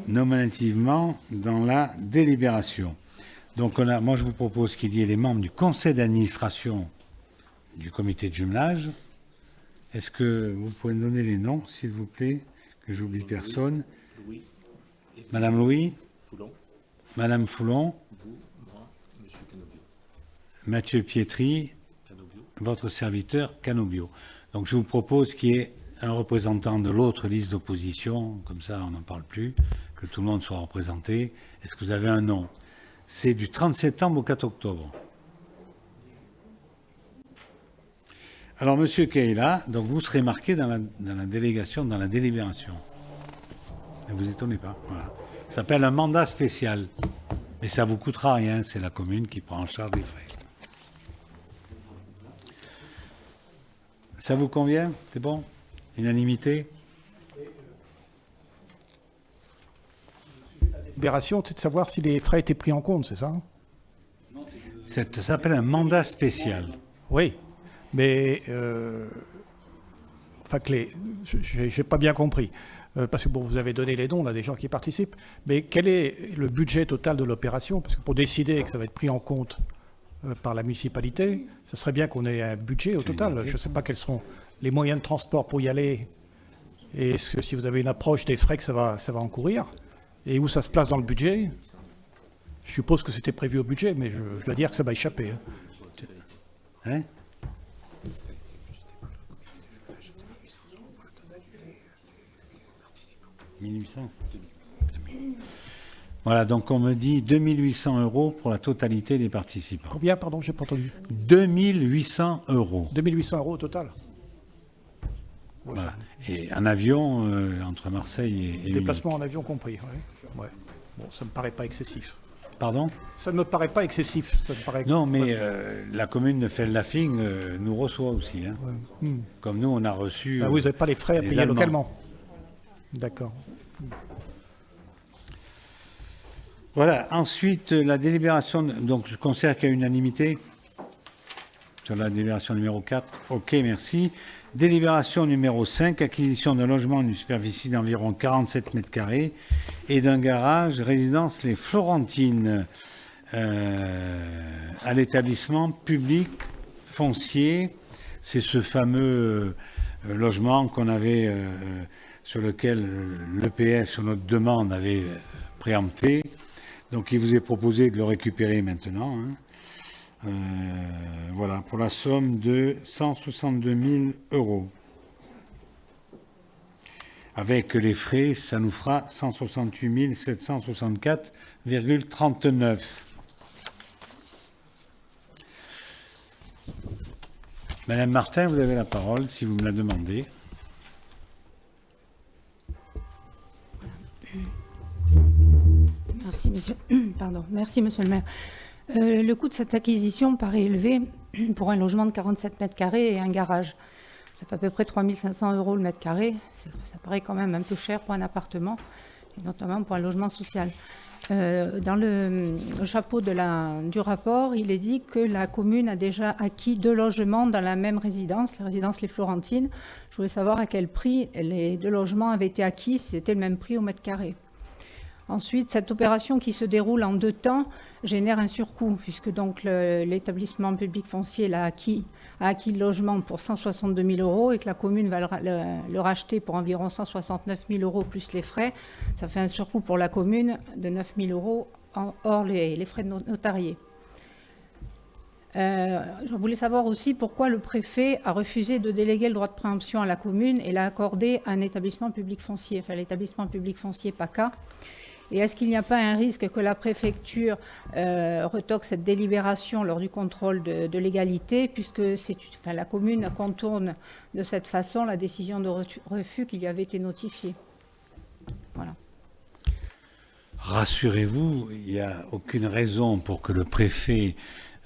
Nominativement dans la délibération. Donc, moi, je vous propose qu'il y ait les membres du conseil d'administration du comité de jumelage. Est-ce que vous pouvez me donner les noms, s'il vous plaît, que j'oublie personne? Louis. Madame Louis. Foulon. Madame Foulon. Vous, moi, Monsieur Canobio. Mathieu Pietri. Canobio. Votre serviteur Canobio. Donc je vous propose qu'il y ait un représentant de l'autre liste d'opposition, comme ça on n'en parle plus, que tout le monde soit représenté. Est-ce que vous avez un nom? C'est du 30 septembre au 4 octobre. Alors, Monsieur Keïla, donc vous serez marqué dans la délégation, dans la délibération. Ne vous étonnez pas. Voilà. Ça s'appelle un mandat spécial. Mais ça ne vous coûtera rien, c'est la commune qui prend en charge les frais. Ça vous convient? C'est bon? Unanimité? La délibération, c'est de savoir si les frais étaient pris en compte, c'est ça? Ça s'appelle un mandat spécial. Oui, mais enfin, j'ai pas bien compris. Parce que bon, vous avez donné les dons là, des gens qui participent, mais quel est le budget total de l'opération? Parce que pour décider que ça va être pris en compte par la municipalité, ce serait bien qu'on ait un budget au total. Je ne sais pas quels seront les moyens de transport pour y aller, et est-ce que si vous avez une approche des frais que ça va encourir, et où ça se place dans le budget. Je suppose que c'était prévu au budget, mais je dois dire que ça m'a échappé. Hein? Voilà, donc on me dit 2800 € pour la totalité des participants. Combien, pardon, j'ai pas entendu? 2800 €. 2800 € au total. Voilà. Et un avion entre Marseille et déplacement en avion compris. Ouais. Ouais. Bon, ça me paraît pas excessif. Pardon? Ça ne me paraît pas excessif. Ça me paraît... Non, mais la commune de Feldafing nous reçoit aussi. Hein. Ouais. Comme nous, on a reçu... vous n'avez pas les frais à payer Allemands. localement. D'accord. Voilà. Ensuite, la délibération... Donc, je considère qu'il y a unanimité sur la délibération numéro 4. OK, merci. Délibération numéro 5, acquisition d'un logement d'une superficie d'environ 47 mètres carrés et d'un garage, résidence Les Florentines, à l'établissement public foncier. C'est ce fameux logement qu'on avait, sur lequel l'EPF, sur notre demande, avait préempté. Donc il vous est proposé de le récupérer maintenant. Hein. Voilà, pour la somme de 162 000 €. Avec les frais, ça nous fera 168 764,39 €. Madame Martin, vous avez la parole, si vous me la demandez. Merci, monsieur. Pardon. Merci, monsieur le maire. Le coût de cette acquisition paraît élevé pour un logement de 47 mètres carrés et un garage. Ça fait à peu près 3 500 € le mètre carré. Ça paraît quand même un peu cher pour un appartement, et notamment pour un logement social. Dans le chapeau du rapport, il est dit que la commune a déjà acquis 2 logements dans la même résidence, la résidence Les Florentines. Je voulais savoir à quel prix les 2 logements avaient été acquis, si c'était le même prix au mètre carré. Ensuite, cette opération qui se déroule en 2 temps génère un surcoût, puisque donc l'établissement public foncier a acquis le logement pour 162 000 € et que la commune va le racheter pour environ 169 000 € plus les frais. Ça fait un surcoût pour la commune de 9 000 € hors les frais de notariés. Je voulais savoir aussi pourquoi le préfet a refusé de déléguer le droit de préemption à la commune et l'a accordé à un établissement public foncier, enfin l'établissement public foncier PACA. Et est-ce qu'il n'y a pas un risque que la préfecture retoque cette délibération lors du contrôle de légalité, puisque la commune contourne de cette façon la décision de refus qui lui avait été notifiée? Voilà. Rassurez-vous, il n'y a aucune raison pour que le préfet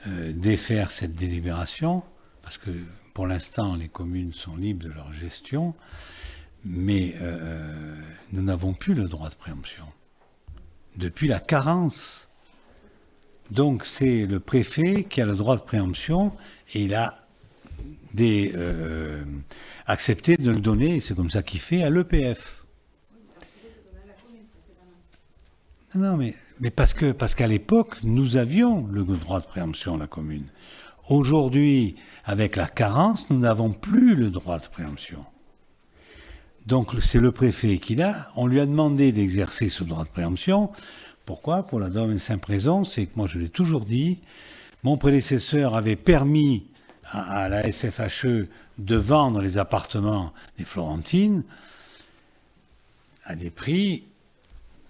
défaire cette délibération, parce que pour l'instant, les communes sont libres de leur gestion, mais nous n'avons plus le droit de préemption depuis la carence. Donc c'est le préfet qui a le droit de préemption et il a accepté de le donner, et c'est comme ça qu'il fait, à l'EPF. Non, mais parce qu'à l'époque, nous avions le droit de préemption, la commune. Aujourd'hui, avec la carence, nous n'avons plus le droit de préemption. Donc c'est le préfet qui l'a. On lui a demandé d'exercer ce droit de préemption. Pourquoi? Pour la bonne et simple raison, c'est que moi je l'ai toujours dit, mon prédécesseur avait permis à la SFHE de vendre les appartements des Florentines à des prix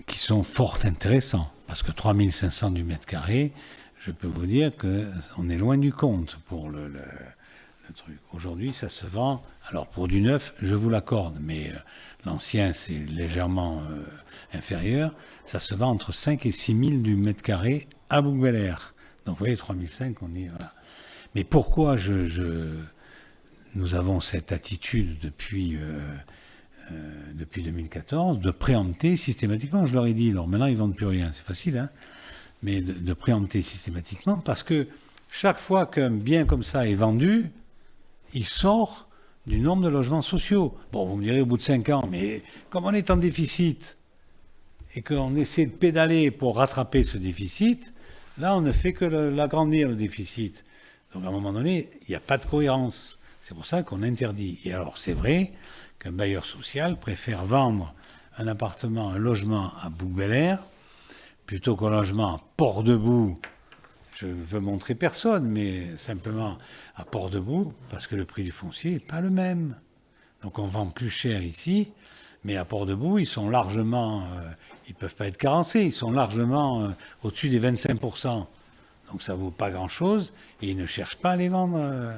qui sont fort intéressants. Parce que 3500 du mètre carré, je peux vous dire qu'on est loin du compte pour le truc. Aujourd'hui, ça se vend, alors pour du neuf, je vous l'accorde, mais l'ancien, c'est légèrement inférieur, ça se vend entre 5 et 6 000 du mètre carré à Bouc-Bel-Air. Donc vous voyez, 3005, on est... Voilà. Mais pourquoi nous avons cette attitude depuis 2014 de préempter systématiquement? Je leur ai dit, alors maintenant ils ne vendent plus rien, c'est facile, hein, mais de préempter systématiquement, parce que chaque fois qu'un bien comme ça est vendu, il sort du nombre de logements sociaux. Bon, vous me direz au bout de 5 ans, mais comme on est en déficit et qu'on essaie de pédaler pour rattraper ce déficit, là on ne fait que l'agrandir, le déficit. Donc à un moment donné, il n'y a pas de cohérence. C'est pour ça qu'on interdit. Et alors c'est vrai qu'un bailleur social préfère vendre un appartement, un logement à Bouc-Bel-Air plutôt qu'un logement à Port-de-Bouc. Je veux montrer personne, mais simplement à Port-de-Bouc, parce que le prix du foncier n'est pas le même. Donc on vend plus cher ici, mais à Port-de-Bouc, ils sont largement, ils ne peuvent pas être carencés, ils sont largement au-dessus des 25%. Donc ça ne vaut pas grand-chose, et ils ne cherchent pas à les vendre.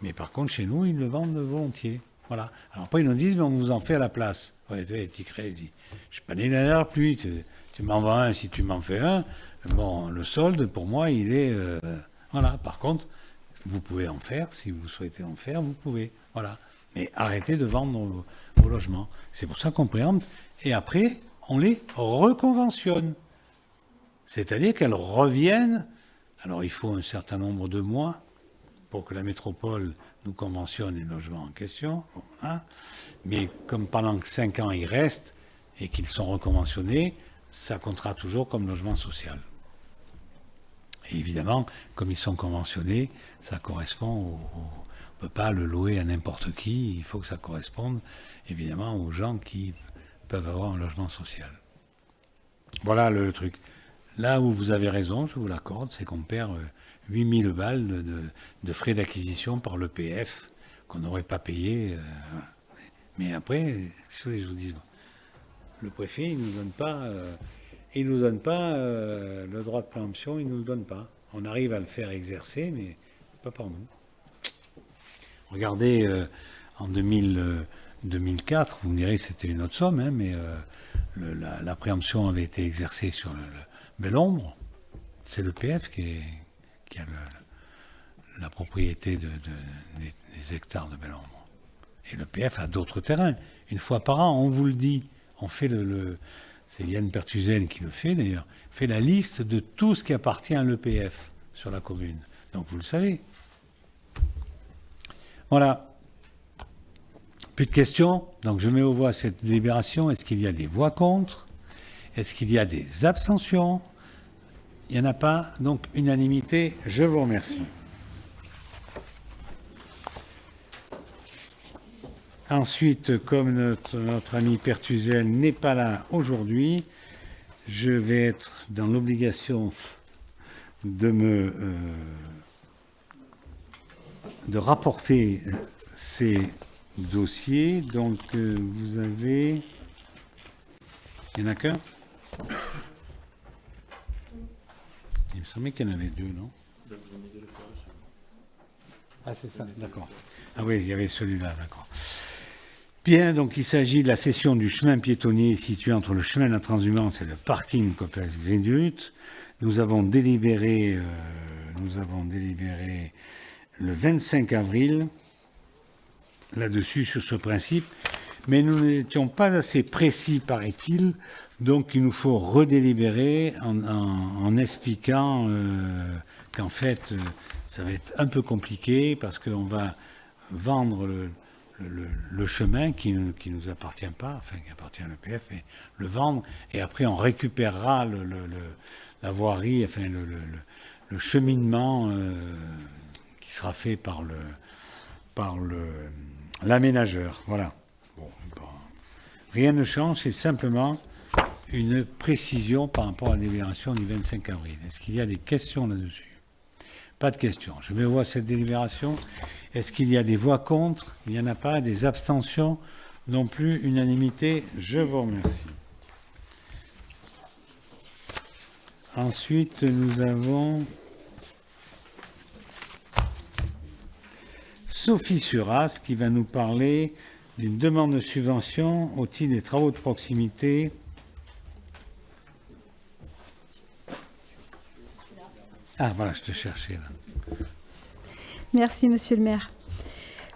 Mais par contre, chez nous, ils le vendent volontiers. Voilà. Alors après, ils nous disent, mais on vous en fait à la place. Ouais, t'es crazy. Je ne suis pas né dans la pluie, tu m'en vends un si tu m'en fais un. Bon, le solde, pour moi, il est... voilà. Par contre, vous pouvez en faire. Si vous souhaitez en faire, vous pouvez. Voilà. Mais arrêtez de vendre vos logements. C'est pour ça qu'on préempte. Et après, on les reconventionne. C'est-à-dire qu'elles reviennent. Alors, il faut un certain nombre de mois pour que la métropole nous conventionne les logements en question. Voilà. Mais comme pendant 5 ans, ils restent et qu'ils sont reconventionnés, ça comptera toujours comme logement social. Et évidemment, comme ils sont conventionnés, ça correspond on ne peut pas le louer à n'importe qui, il faut que ça corresponde évidemment aux gens qui peuvent avoir un logement social. Voilà le truc. Là où vous avez raison, je vous l'accorde, c'est qu'on perd 8000 balles de frais d'acquisition par l'EPF qu'on n'aurait pas payé. Mais après, je vous dis, le préfet, il ne nous donne pas le droit de préemption, il ne nous le donne pas. On arrive à le faire exercer, mais pas par nous. Regardez, en 2004, vous me direz que c'était une autre somme, hein, mais la préemption avait été exercée sur le Bel-Ombre. C'est l'EPF qui a la propriété des hectares de Bel-Ombre. Et l'EPF a d'autres terrains. Une fois par an, on vous le dit, on fait c'est Yann Pertuzel qui le fait d'ailleurs, fait la liste de tout ce qui appartient à l'EPF sur la commune. Donc vous le savez. Voilà. Plus de questions. Donc je mets aux voix cette délibération. Est-ce qu'il y a des voix contre? Est-ce qu'il y a des abstentions? Il n'y en a pas. Donc unanimité. Je vous remercie. Ensuite, comme notre ami Pertuzel n'est pas là aujourd'hui, je vais être dans l'obligation de me de rapporter ces dossiers. Donc, vous avez... Il n'y en a qu'un? Il me semblait qu'il y en avait deux, non? Ah, c'est ça, d'accord. Ah oui, il y avait celui-là, d'accord. Bien, donc il s'agit de la cession du chemin piétonnier situé entre le chemin de la transhumance et le parking complexe Greenhut. Nous avons délibéré le 25 avril là-dessus, sur ce principe, mais nous n'étions pas assez précis, paraît-il, donc il nous faut redélibérer en expliquant qu'en fait, ça va être un peu compliqué parce qu'on va vendre le chemin qui nous appartient pas, enfin qui appartient à l'EPF, et le vendre, et après on récupérera la voirie, enfin le cheminement qui sera fait par l'aménageur. Voilà. Bon, rien ne change, c'est simplement une précision par rapport à la délibération du 25 avril. Est-ce qu'il y a des questions là-dessus? Pas de questions. Je mets au voie cette délibération. Est-ce qu'il y a des voix contre? Il n'y en a pas. Des abstentions? Non plus. Unanimité? Je vous remercie. Ensuite, nous avons Sophie Suras qui va nous parler d'une demande de subvention au titre des travaux de proximité. Ah, voilà, je te cherchais là. Merci, monsieur le maire.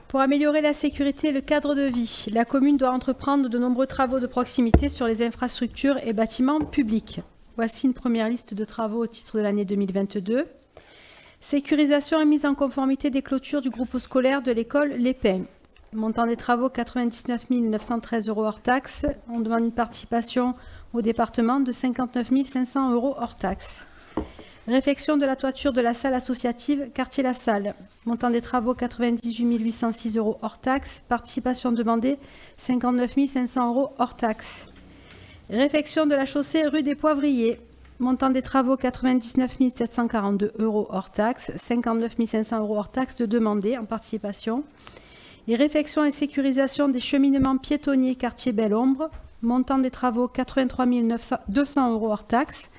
Pour améliorer la sécurité et le cadre de vie, la commune doit entreprendre de nombreux travaux de proximité sur les infrastructures et bâtiments publics. Voici une première liste de travaux au titre de l'année 2022. Sécurisation et mise en conformité des clôtures du groupe scolaire de l'école Les Pins. Montant des travaux 99 913 € hors taxe. On demande une participation au département de 59 500 € hors taxe. Réfection de la toiture de la salle associative quartier La Salle. Montant des travaux 98 806 € hors taxe. Participation demandée 59 500 € hors taxe. Réfection de la chaussée rue des Poivriers. Montant des travaux 99 742 € hors taxe. 59 500 € hors taxe de demandée en participation. Et réfection et sécurisation des cheminements piétonniers quartier Belle-Ombre. Montant des travaux 83 200 € hors taxe.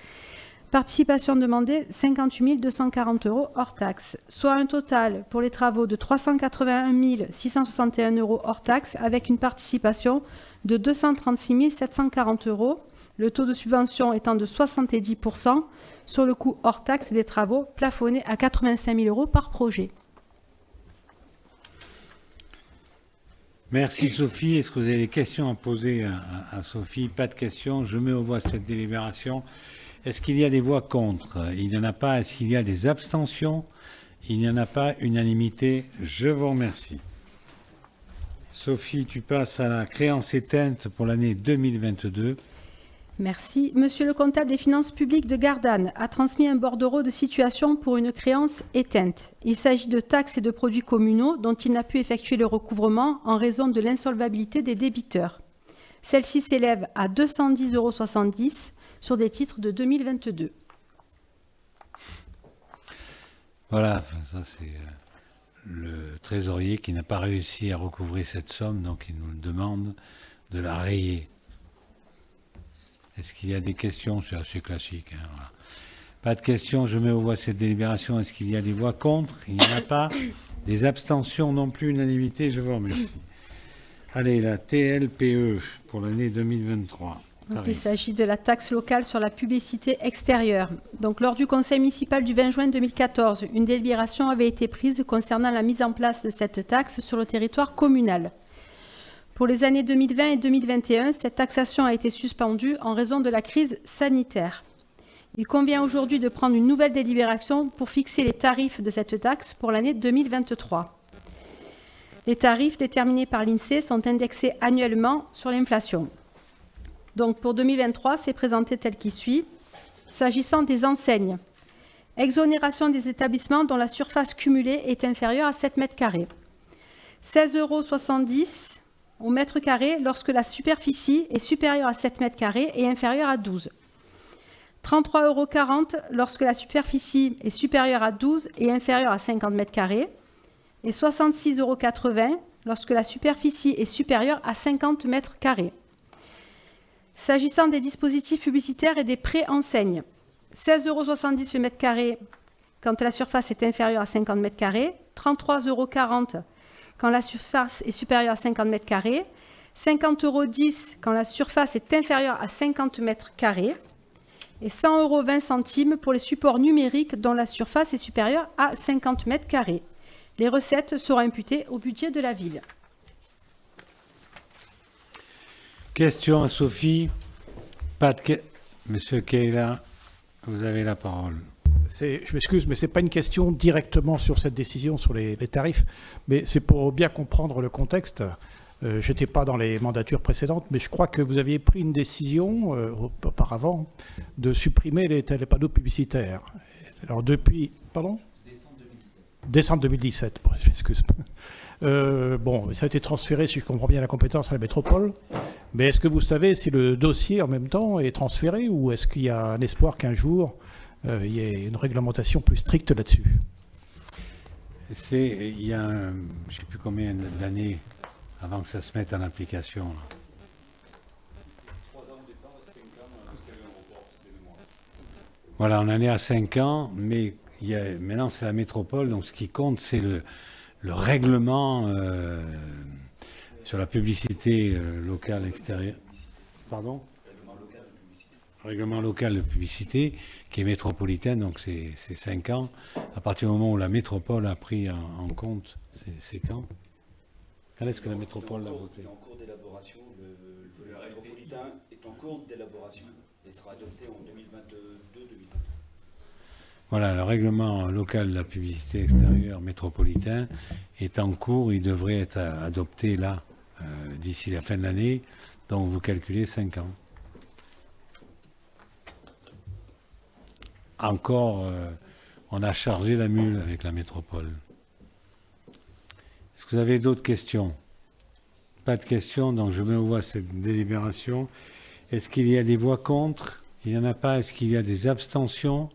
Participation demandée 58 240 € hors taxe, soit un total pour les travaux de 381 661 € hors taxe avec une participation de 236 740 €, le taux de subvention étant de 70% sur le coût hors taxe des travaux plafonné à 85 000 € par projet. Merci Sophie. Est-ce que vous avez des questions à poser à Sophie? Pas de questions. Je mets au voie cette délibération. Est-ce qu'il y a des voix contre? Il n'y en a pas. Est-ce qu'il y a des abstentions? Il n'y en a pas. Unanimité. Je vous remercie. Sophie, tu passes à la créance éteinte pour l'année 2022. Merci. Monsieur le comptable des finances publiques de Gardanne a transmis un bordereau de situation pour une créance éteinte. Il s'agit de taxes et de produits communaux dont il n'a pu effectuer le recouvrement en raison de l'insolvabilité des débiteurs. Celle-ci s'élève à 210,70 € sur des titres de 2022. Voilà, ça c'est le trésorier qui n'a pas réussi à recouvrer cette somme, donc il nous demande de la rayer. Est-ce qu'il y a des questions? C'est assez classique. Hein, voilà. Pas de questions, je mets au voie cette délibération. Est-ce qu'il y a des voix contre? Il n'y en a pas. Des abstentions non plus, unanimité, je vous remercie. Allez, la TLPE pour l'année 2023. Donc, il s'agit de la taxe locale sur la publicité extérieure. Donc, lors du conseil municipal du 20 juin 2014, une délibération avait été prise concernant la mise en place de cette taxe sur le territoire communal. Pour les années 2020 et 2021, cette taxation a été suspendue en raison de la crise sanitaire. Il convient aujourd'hui de prendre une nouvelle délibération pour fixer les tarifs de cette taxe pour l'année 2023. Les tarifs déterminés par l'INSEE sont indexés annuellement sur l'inflation. Donc pour 2023, c'est présenté tel qu'il suit. S'agissant des enseignes, exonération des établissements dont la surface cumulée est inférieure à 7 mètres carrés. 16,70 € au mètre carré lorsque la superficie est supérieure à 7 mètres carrés et inférieure à 12. 33,40 € lorsque la superficie est supérieure à 12 et inférieure à 50 mètres carrés. et 66,80 € lorsque la superficie est supérieure à 50 mètres carrés. S'agissant des dispositifs publicitaires et des pré-enseignes, 16,70 € le mètre carré quand la surface est inférieure à 50 mètres carrés, 33,40 € quand la surface est supérieure à 50 mètres carrés, 50,10 € quand la surface est inférieure à 50 mètres carrés, et 100,20 € pour les supports numériques dont la surface est supérieure à 50 mètres carrés. Les recettes seront imputées au budget de la ville. Question à Sophie. Monsieur Keila, vous avez la parole. Je m'excuse, mais ce n'est pas une question directement sur cette décision, sur les tarifs, mais c'est pour bien comprendre le contexte. Je n'étais pas dans les mandatures précédentes, mais je crois que vous aviez pris une décision auparavant de supprimer les panneaux publicitaires. Alors depuis... Pardon ? Décembre 2017, bon, je m'excuse. Bon, ça a été transféré, si je comprends bien, la compétence à la métropole. Mais est-ce que vous savez si le dossier, en même temps, est transféré ou est-ce qu'il y a un espoir qu'un jour, il y ait une réglementation plus stricte là-dessus? Il y a, je ne sais plus combien d'années avant que ça se mette en application. Là. 3 ans au départ, 5 ans, parce qu'il y avait un report, c'était mémoire. Voilà, on en est à 5 ans, mais maintenant c'est la métropole, donc ce qui compte c'est le règlement sur la publicité locale extérieure. Pardon ? Règlement local de publicité qui est métropolitain, donc c'est 5 ans. À partir du moment où la métropole a pris en compte, c'est quand ? Quand est-ce que la métropole l'a voté ? Il est en cours d'élaboration. Le métropolitain est en cours d'élaboration et sera adopté en 2022-2023. Voilà, le règlement local de la publicité extérieure métropolitain est en cours. Il devrait être adopté là, d'ici la fin de l'année. Donc vous calculez 5 ans. Encore, on a chargé la mule avec la métropole. Est-ce que vous avez d'autres questions? Pas de questions, donc je mets au voie cette délibération. Est-ce qu'il y a des voix contre? Il n'y en a pas. Est-ce qu'il y a des abstentions?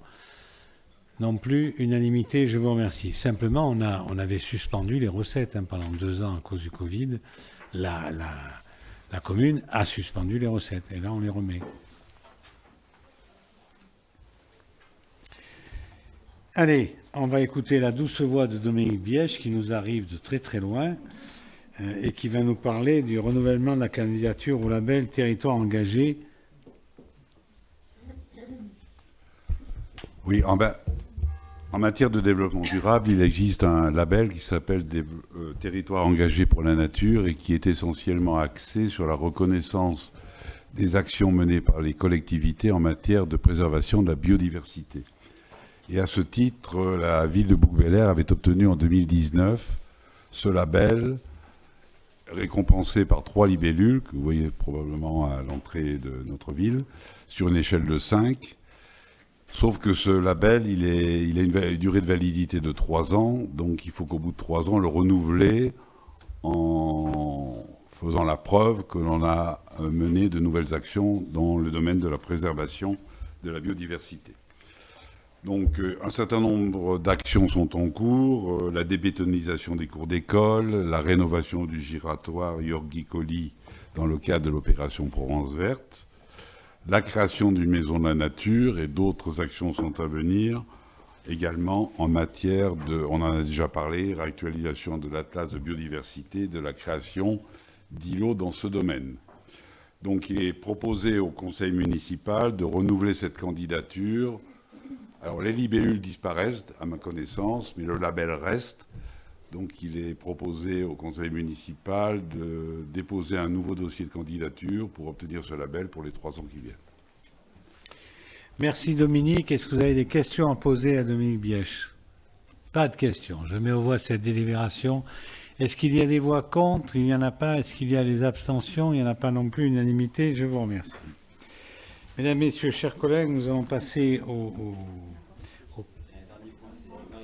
Non plus. Unanimité, je vous remercie. Simplement, on avait suspendu les recettes pendant 2 ans à cause du Covid. La commune a suspendu les recettes et là, on les remet. Allez, on va écouter la douce voix de Dominique Bièche qui nous arrive de très très loin et qui va nous parler du renouvellement de la candidature au label Territoire engagé. Oui, en matière de développement durable, il existe un label qui s'appelle Territoire engagé pour la nature et qui est essentiellement axé sur la reconnaissance des actions menées par les collectivités en matière de préservation de la biodiversité. Et à ce titre, la ville de Bouc-Bel-Air avait obtenu en 2019 ce label, récompensé par 3 libellules, que vous voyez probablement à l'entrée de notre ville, sur une échelle de 5. Sauf que ce label, il a une durée de validité de 3 ans, donc il faut qu'au bout de 3 ans, le renouveler en faisant la preuve que l'on a mené de nouvelles actions dans le domaine de la préservation de la biodiversité. Donc un certain nombre d'actions sont en cours, la débétonisation des cours d'école, la rénovation du giratoire Yorghi-Colli dans le cadre de l'opération Provence Verte, la création d'une maison de la nature et d'autres actions sont à venir, également en matière de, on en a déjà parlé, réactualisation de l'atlas de biodiversité, de la création d'îlots dans ce domaine. Donc il est proposé au conseil municipal de renouveler cette candidature. Alors les libellules disparaissent à ma connaissance, mais le label reste. Donc il est proposé au conseil municipal de déposer un nouveau dossier de candidature pour obtenir ce label pour les 3 ans qui viennent. Merci Dominique. Est-ce que vous avez des questions à poser à Dominique Bièche? Pas de questions. Je mets au voie cette délibération. Est-ce qu'il y a des voix contre? Il n'y en a pas. Est-ce qu'il y a des abstentions? Il n'y en a pas non plus. Unanimité. Je vous remercie. Mesdames, Messieurs, chers collègues, nous allons passer au...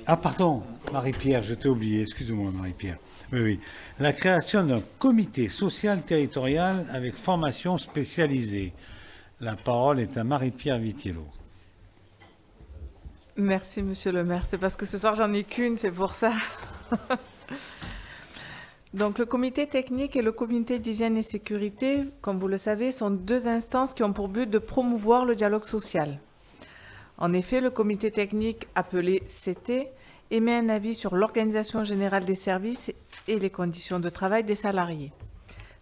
Ah pardon, Marie-Pierre, je t'ai oublié, excusez-moi Marie-Pierre. Oui. La création d'un comité social territorial avec formation spécialisée. La parole est à Marie-Pierre Vitiello. Merci Monsieur le maire, c'est parce que ce soir j'en ai qu'une, c'est pour ça. Donc, le comité technique et le comité d'hygiène et sécurité, comme vous le savez, sont deux instances qui ont pour but de promouvoir le dialogue social. En effet, le comité technique, appelé CT, émet un avis sur l'organisation générale des services et les conditions de travail des salariés.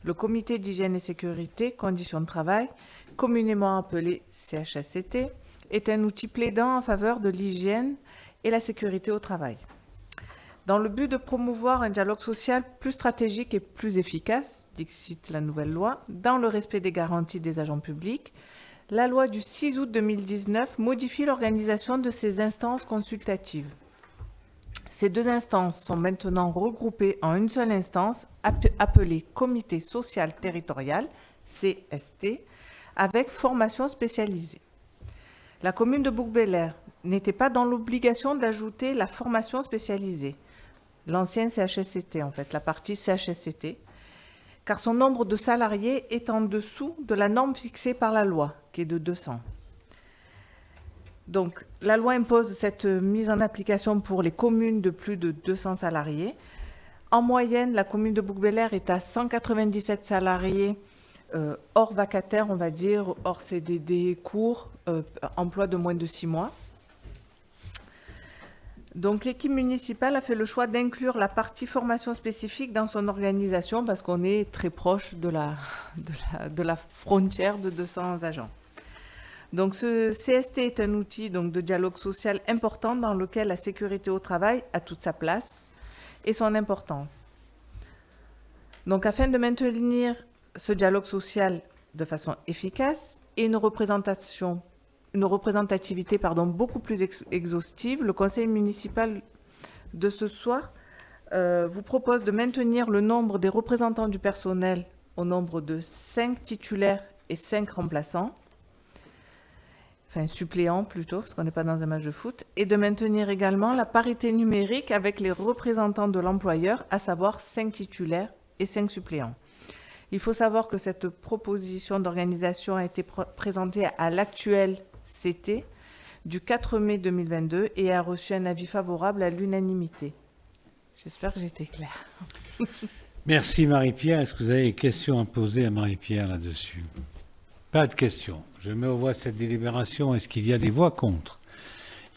Le comité d'hygiène et sécurité, conditions de travail, communément appelé CHSCT, est un outil plaidant en faveur de l'hygiène et la sécurité au travail. Dans le but de promouvoir un dialogue social plus stratégique et plus efficace, dixit la nouvelle loi, dans le respect des garanties des agents publics, la loi du 6 août 2019 modifie l'organisation de ces instances consultatives. Ces deux instances sont maintenant regroupées en une seule instance appelée Comité social territorial, CST, avec formation spécialisée. La commune de Bouc-Bel-Air n'était pas dans l'obligation d'ajouter la formation spécialisée, l'ancien CHSCT en fait, la partie CHSCT, car son nombre de salariés est en dessous de la norme fixée par la loi, qui est de 200. Donc, la loi impose cette mise en application pour les communes de plus de 200 salariés. En moyenne, la commune de Bouc-Bel-Air est à 197 salariés, hors vacataires, on va dire, hors CDD court, emploi de moins de 6 mois. Donc, l'équipe municipale a fait le choix d'inclure la partie formation spécifique dans son organisation parce qu'on est très proche de la frontière de 200 agents. Donc, ce CST est un outil donc, de dialogue social important dans lequel la sécurité au travail a toute sa place et son importance. Donc, afin de maintenir ce dialogue social de façon efficace et une représentativité beaucoup plus exhaustive, le conseil municipal de ce soir vous propose de maintenir le nombre des représentants du personnel au nombre de 5 titulaires et 5 remplaçants, enfin suppléants plutôt, parce qu'on n'est pas dans un match de foot, et de maintenir également la parité numérique avec les représentants de l'employeur, à savoir 5 titulaires et 5 suppléants. Il faut savoir que cette proposition d'organisation a été présentée à l'actuel CT du 4 mai 2022 et a reçu un avis favorable à l'unanimité. J'espère que j'étais claire. Merci Marie-Pierre. Est-ce que vous avez des questions à poser à Marie-Pierre là-dessus? Pas de questions. Je mets aux voix cette délibération. Est-ce qu'il y a des voix contre?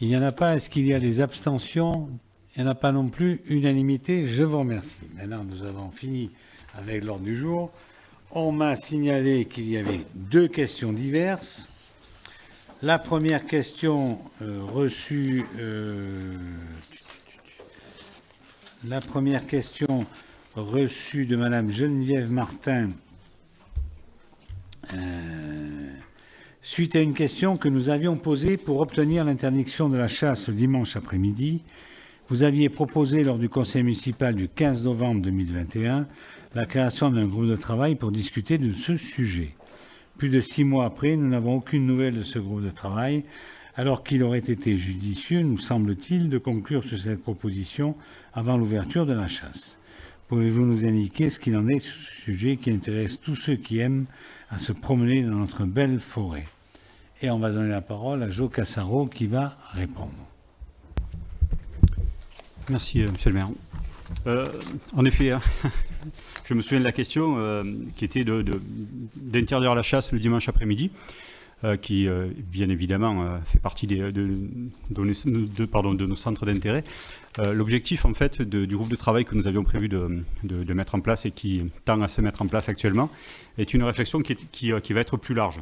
Il n'y en a pas. Est-ce qu'il y a des abstentions? Il n'y en a pas non plus. Unanimité. Je vous remercie. Maintenant, nous avons fini avec l'ordre du jour. On m'a signalé qu'il y avait 2 questions diverses. La première question reçue de Madame Geneviève Martin suite à une question que nous avions posée pour obtenir l'interdiction de la chasse le dimanche après-midi. Vous aviez proposé lors du conseil municipal du 15 novembre 2021 la création d'un groupe de travail pour discuter de ce sujet. Plus de 6 mois après, nous n'avons aucune nouvelle de ce groupe de travail, alors qu'il aurait été judicieux, nous semble-t-il, de conclure sur cette proposition avant l'ouverture de la chasse. Pouvez-vous nous indiquer ce qu'il en est sur ce sujet qui intéresse tous ceux qui aiment à se promener dans notre belle forêt? Et on va donner la parole à Jo Cassaro qui va répondre. Merci, monsieur le maire. En effet, je me souviens de la question qui était d'interdire la chasse le dimanche après-midi, qui bien évidemment fait partie de nos centres d'intérêt. L'objectif en fait du groupe de travail que nous avions prévu de mettre en place et qui tend à se mettre en place actuellement est une réflexion qui va être plus large.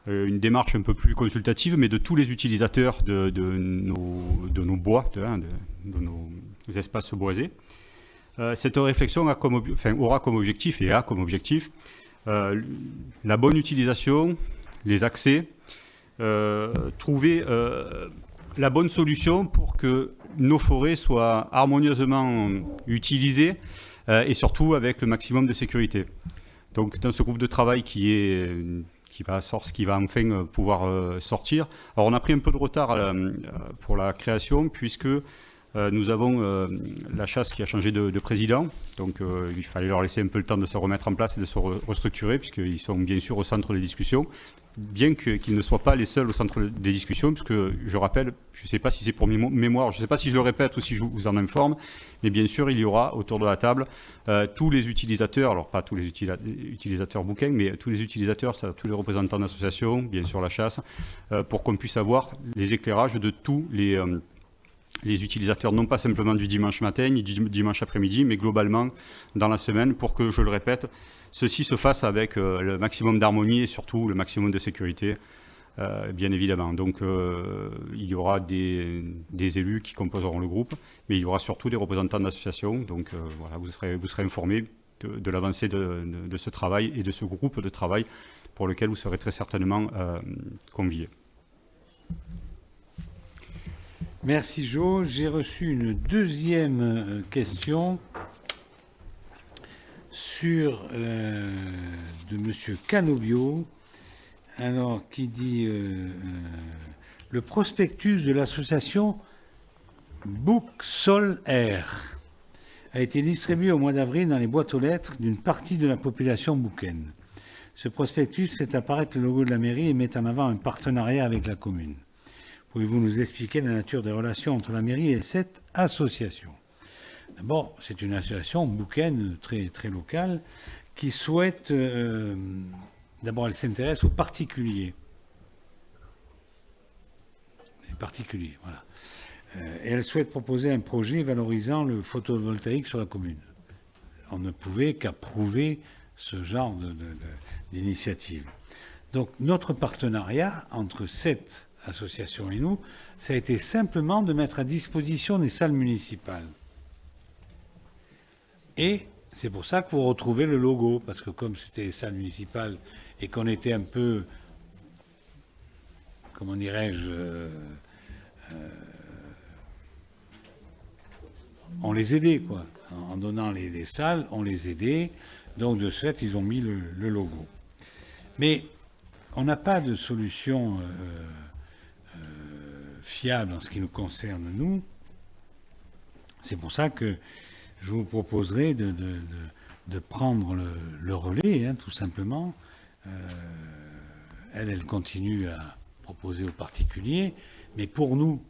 Une démarche un peu plus consultative, mais de tous les utilisateurs de nos bois, de nos espaces boisés. Cette réflexion aura comme objectif la bonne utilisation, les accès, trouver la bonne solution pour que nos forêts soient harmonieusement utilisées et surtout avec le maximum de sécurité. Donc dans ce groupe de travail qui va enfin pouvoir sortir. Alors on a pris un peu de retard pour la création puisque nous avons la chasse qui a changé de président, donc il fallait leur laisser un peu le temps de se remettre en place et de se restructurer puisqu'ils sont bien sûr au centre des discussions. bien qu'ils ne soient pas les seuls au centre des discussions, puisque je rappelle, je ne sais pas si c'est pour mémoire, je ne sais pas si je le répète ou si je vous en informe, mais bien sûr, il y aura autour de la table tous les utilisateurs, alors pas tous les utilisateurs bouquins, mais tous les utilisateurs, tous les représentants d'associations, bien sûr la chasse, pour qu'on puisse avoir les éclairages de tous les utilisateurs, non pas simplement du dimanche matin ni du dimanche après-midi, mais globalement dans la semaine, pour que, je le répète, ceci se fasse avec le maximum d'harmonie et surtout le maximum de sécurité, bien évidemment. Donc il y aura des élus qui composeront le groupe, mais il y aura surtout des représentants d'associations. Donc voilà, vous serez informés de l'avancée de ce travail et de ce groupe de travail pour lequel vous serez très certainement conviés. Merci Jo. J'ai reçu une deuxième question de Monsieur Canobio, alors qui dit le prospectus de l'association Book Sol Air a été distribué au mois d'avril dans les boîtes aux lettres d'une partie de la population bouquaine. Ce prospectus fait apparaître le logo de la mairie et met en avant un partenariat avec la commune. Pouvez-vous nous expliquer la nature des relations entre la mairie et cette association? D'abord, c'est une association bouquaine très, très locale qui souhaite... D'abord, elle s'intéresse aux particuliers. Les particuliers, voilà. Et elle souhaite proposer un projet valorisant le photovoltaïque sur la commune. On ne pouvait qu'approuver ce genre d'initiative. Donc, notre partenariat entre cette association et nous, ça a été simplement de mettre à disposition des salles municipales. Et c'est pour ça que vous retrouvez le logo, parce que comme c'était les salles municipales et qu'on était un peu, comment dirais-je, on les aidait, quoi. En donnant les salles, on les aidait. Donc de ce fait, ils ont mis le logo. Mais on n'a pas de solution fiable en ce qui nous concerne, nous. C'est pour ça que je vous proposerai de prendre le relais, hein, tout simplement. Elle continue à proposer aux particuliers, mais pour nous,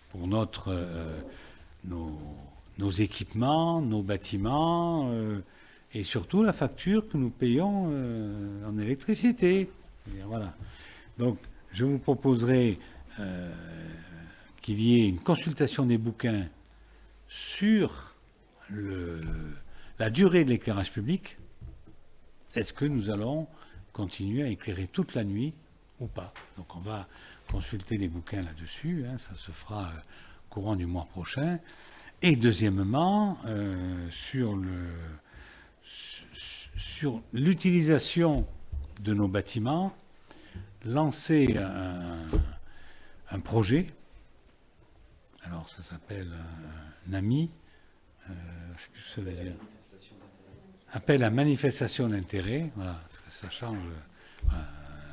pour nos équipements, nos bâtiments, et surtout la facture que nous payons en électricité. Voilà. Donc, je vous proposerai qu'il y ait une consultation des bouquins sur la durée de l'éclairage public. Est-ce que nous allons continuer à éclairer toute la nuit ou pas? Donc on va consulter les bouquins là-dessus, hein, ça se fera courant du mois prochain. Et deuxièmement, sur l'utilisation de nos bâtiments, lancer un projet. Alors ça s'appelle un AMI, je ne sais plus ce que ça veut dire. Appel à manifestation d'intérêt, voilà, ça change. Voilà.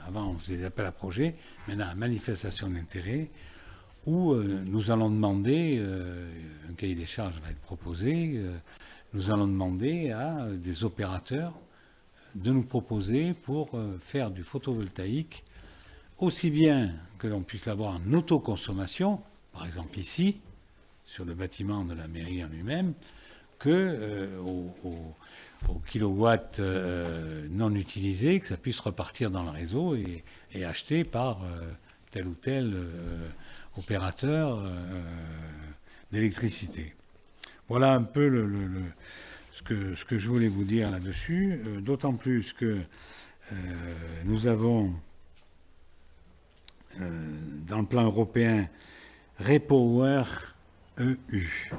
Avant on faisait des appels à projets, maintenant manifestation d'intérêt, où nous allons demander, un cahier des charges va être proposé, nous allons demander à des opérateurs de nous proposer pour faire du photovoltaïque, aussi bien que l'on puisse l'avoir en autoconsommation, par exemple ici, sur le bâtiment de la mairie en lui-même, que au kilowatt non utilisé, que ça puisse repartir dans le réseau et acheté par tel ou tel opérateur d'électricité. Voilà un peu ce que je voulais vous dire là-dessus, d'autant plus que nous avons dans le plan européen Repower EU,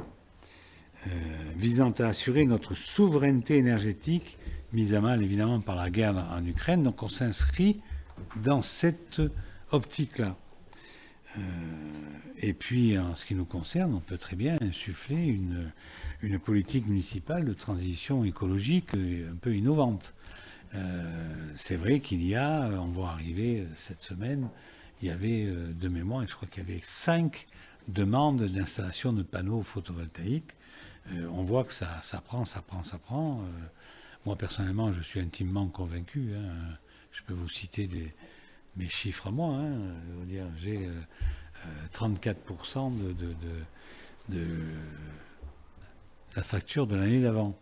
visant à assurer notre souveraineté énergétique, mise à mal évidemment par la guerre en Ukraine. Donc on s'inscrit dans cette optique-là. Et puis en ce qui nous concerne, on peut très bien insuffler une politique municipale de transition écologique un peu innovante. C'est vrai qu'il y a, on va arriver cette semaine, il y avait de mémoire, je crois qu'il y avait 5 demandes d'installation de panneaux photovoltaïques. On voit que ça prend. Moi, personnellement, je suis intimement convaincu. Hein. Je peux vous citer mes chiffres à moi, hein, je veux dire, j'ai 34% de la facture de l'année d'avant.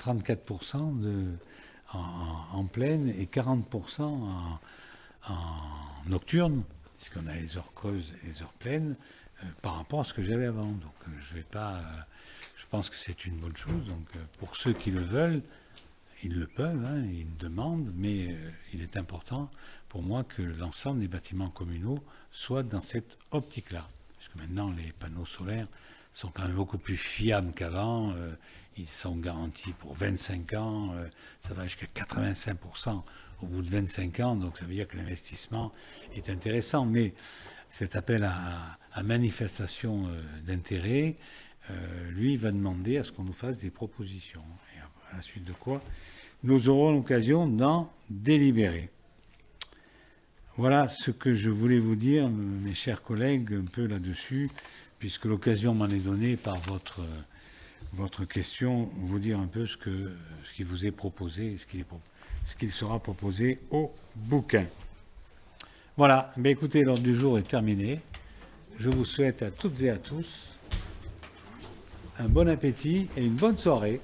34% en pleine et 40% en nocturne, puisqu'on a les heures creuses et les heures pleines, par rapport à ce que j'avais avant. Donc je vais pas, je pense que c'est une bonne chose. Donc pour ceux qui le veulent, ils le peuvent, hein, ils le demandent, mais il est important pour moi que l'ensemble des bâtiments communaux soient dans cette optique-là. Parce que maintenant, les panneaux solaires sont quand même beaucoup plus fiables qu'avant. Ils sont garantis pour 25 ans, ça va jusqu'à 85% au bout de 25 ans, donc ça veut dire que l'investissement est intéressant. Mais cet appel à manifestation d'intérêt, lui, va demander à ce qu'on nous fasse des propositions. Et à la suite de quoi, nous aurons l'occasion d'en délibérer. Voilà ce que je voulais vous dire, mes chers collègues, un peu là-dessus, puisque l'occasion m'en est donnée par votre question, vous dire un peu ce qui vous est proposé, ce qu'il sera proposé au bouquin. Voilà, mais écoutez, l'ordre du jour est terminé. Je vous souhaite à toutes et à tous un bon appétit et une bonne soirée.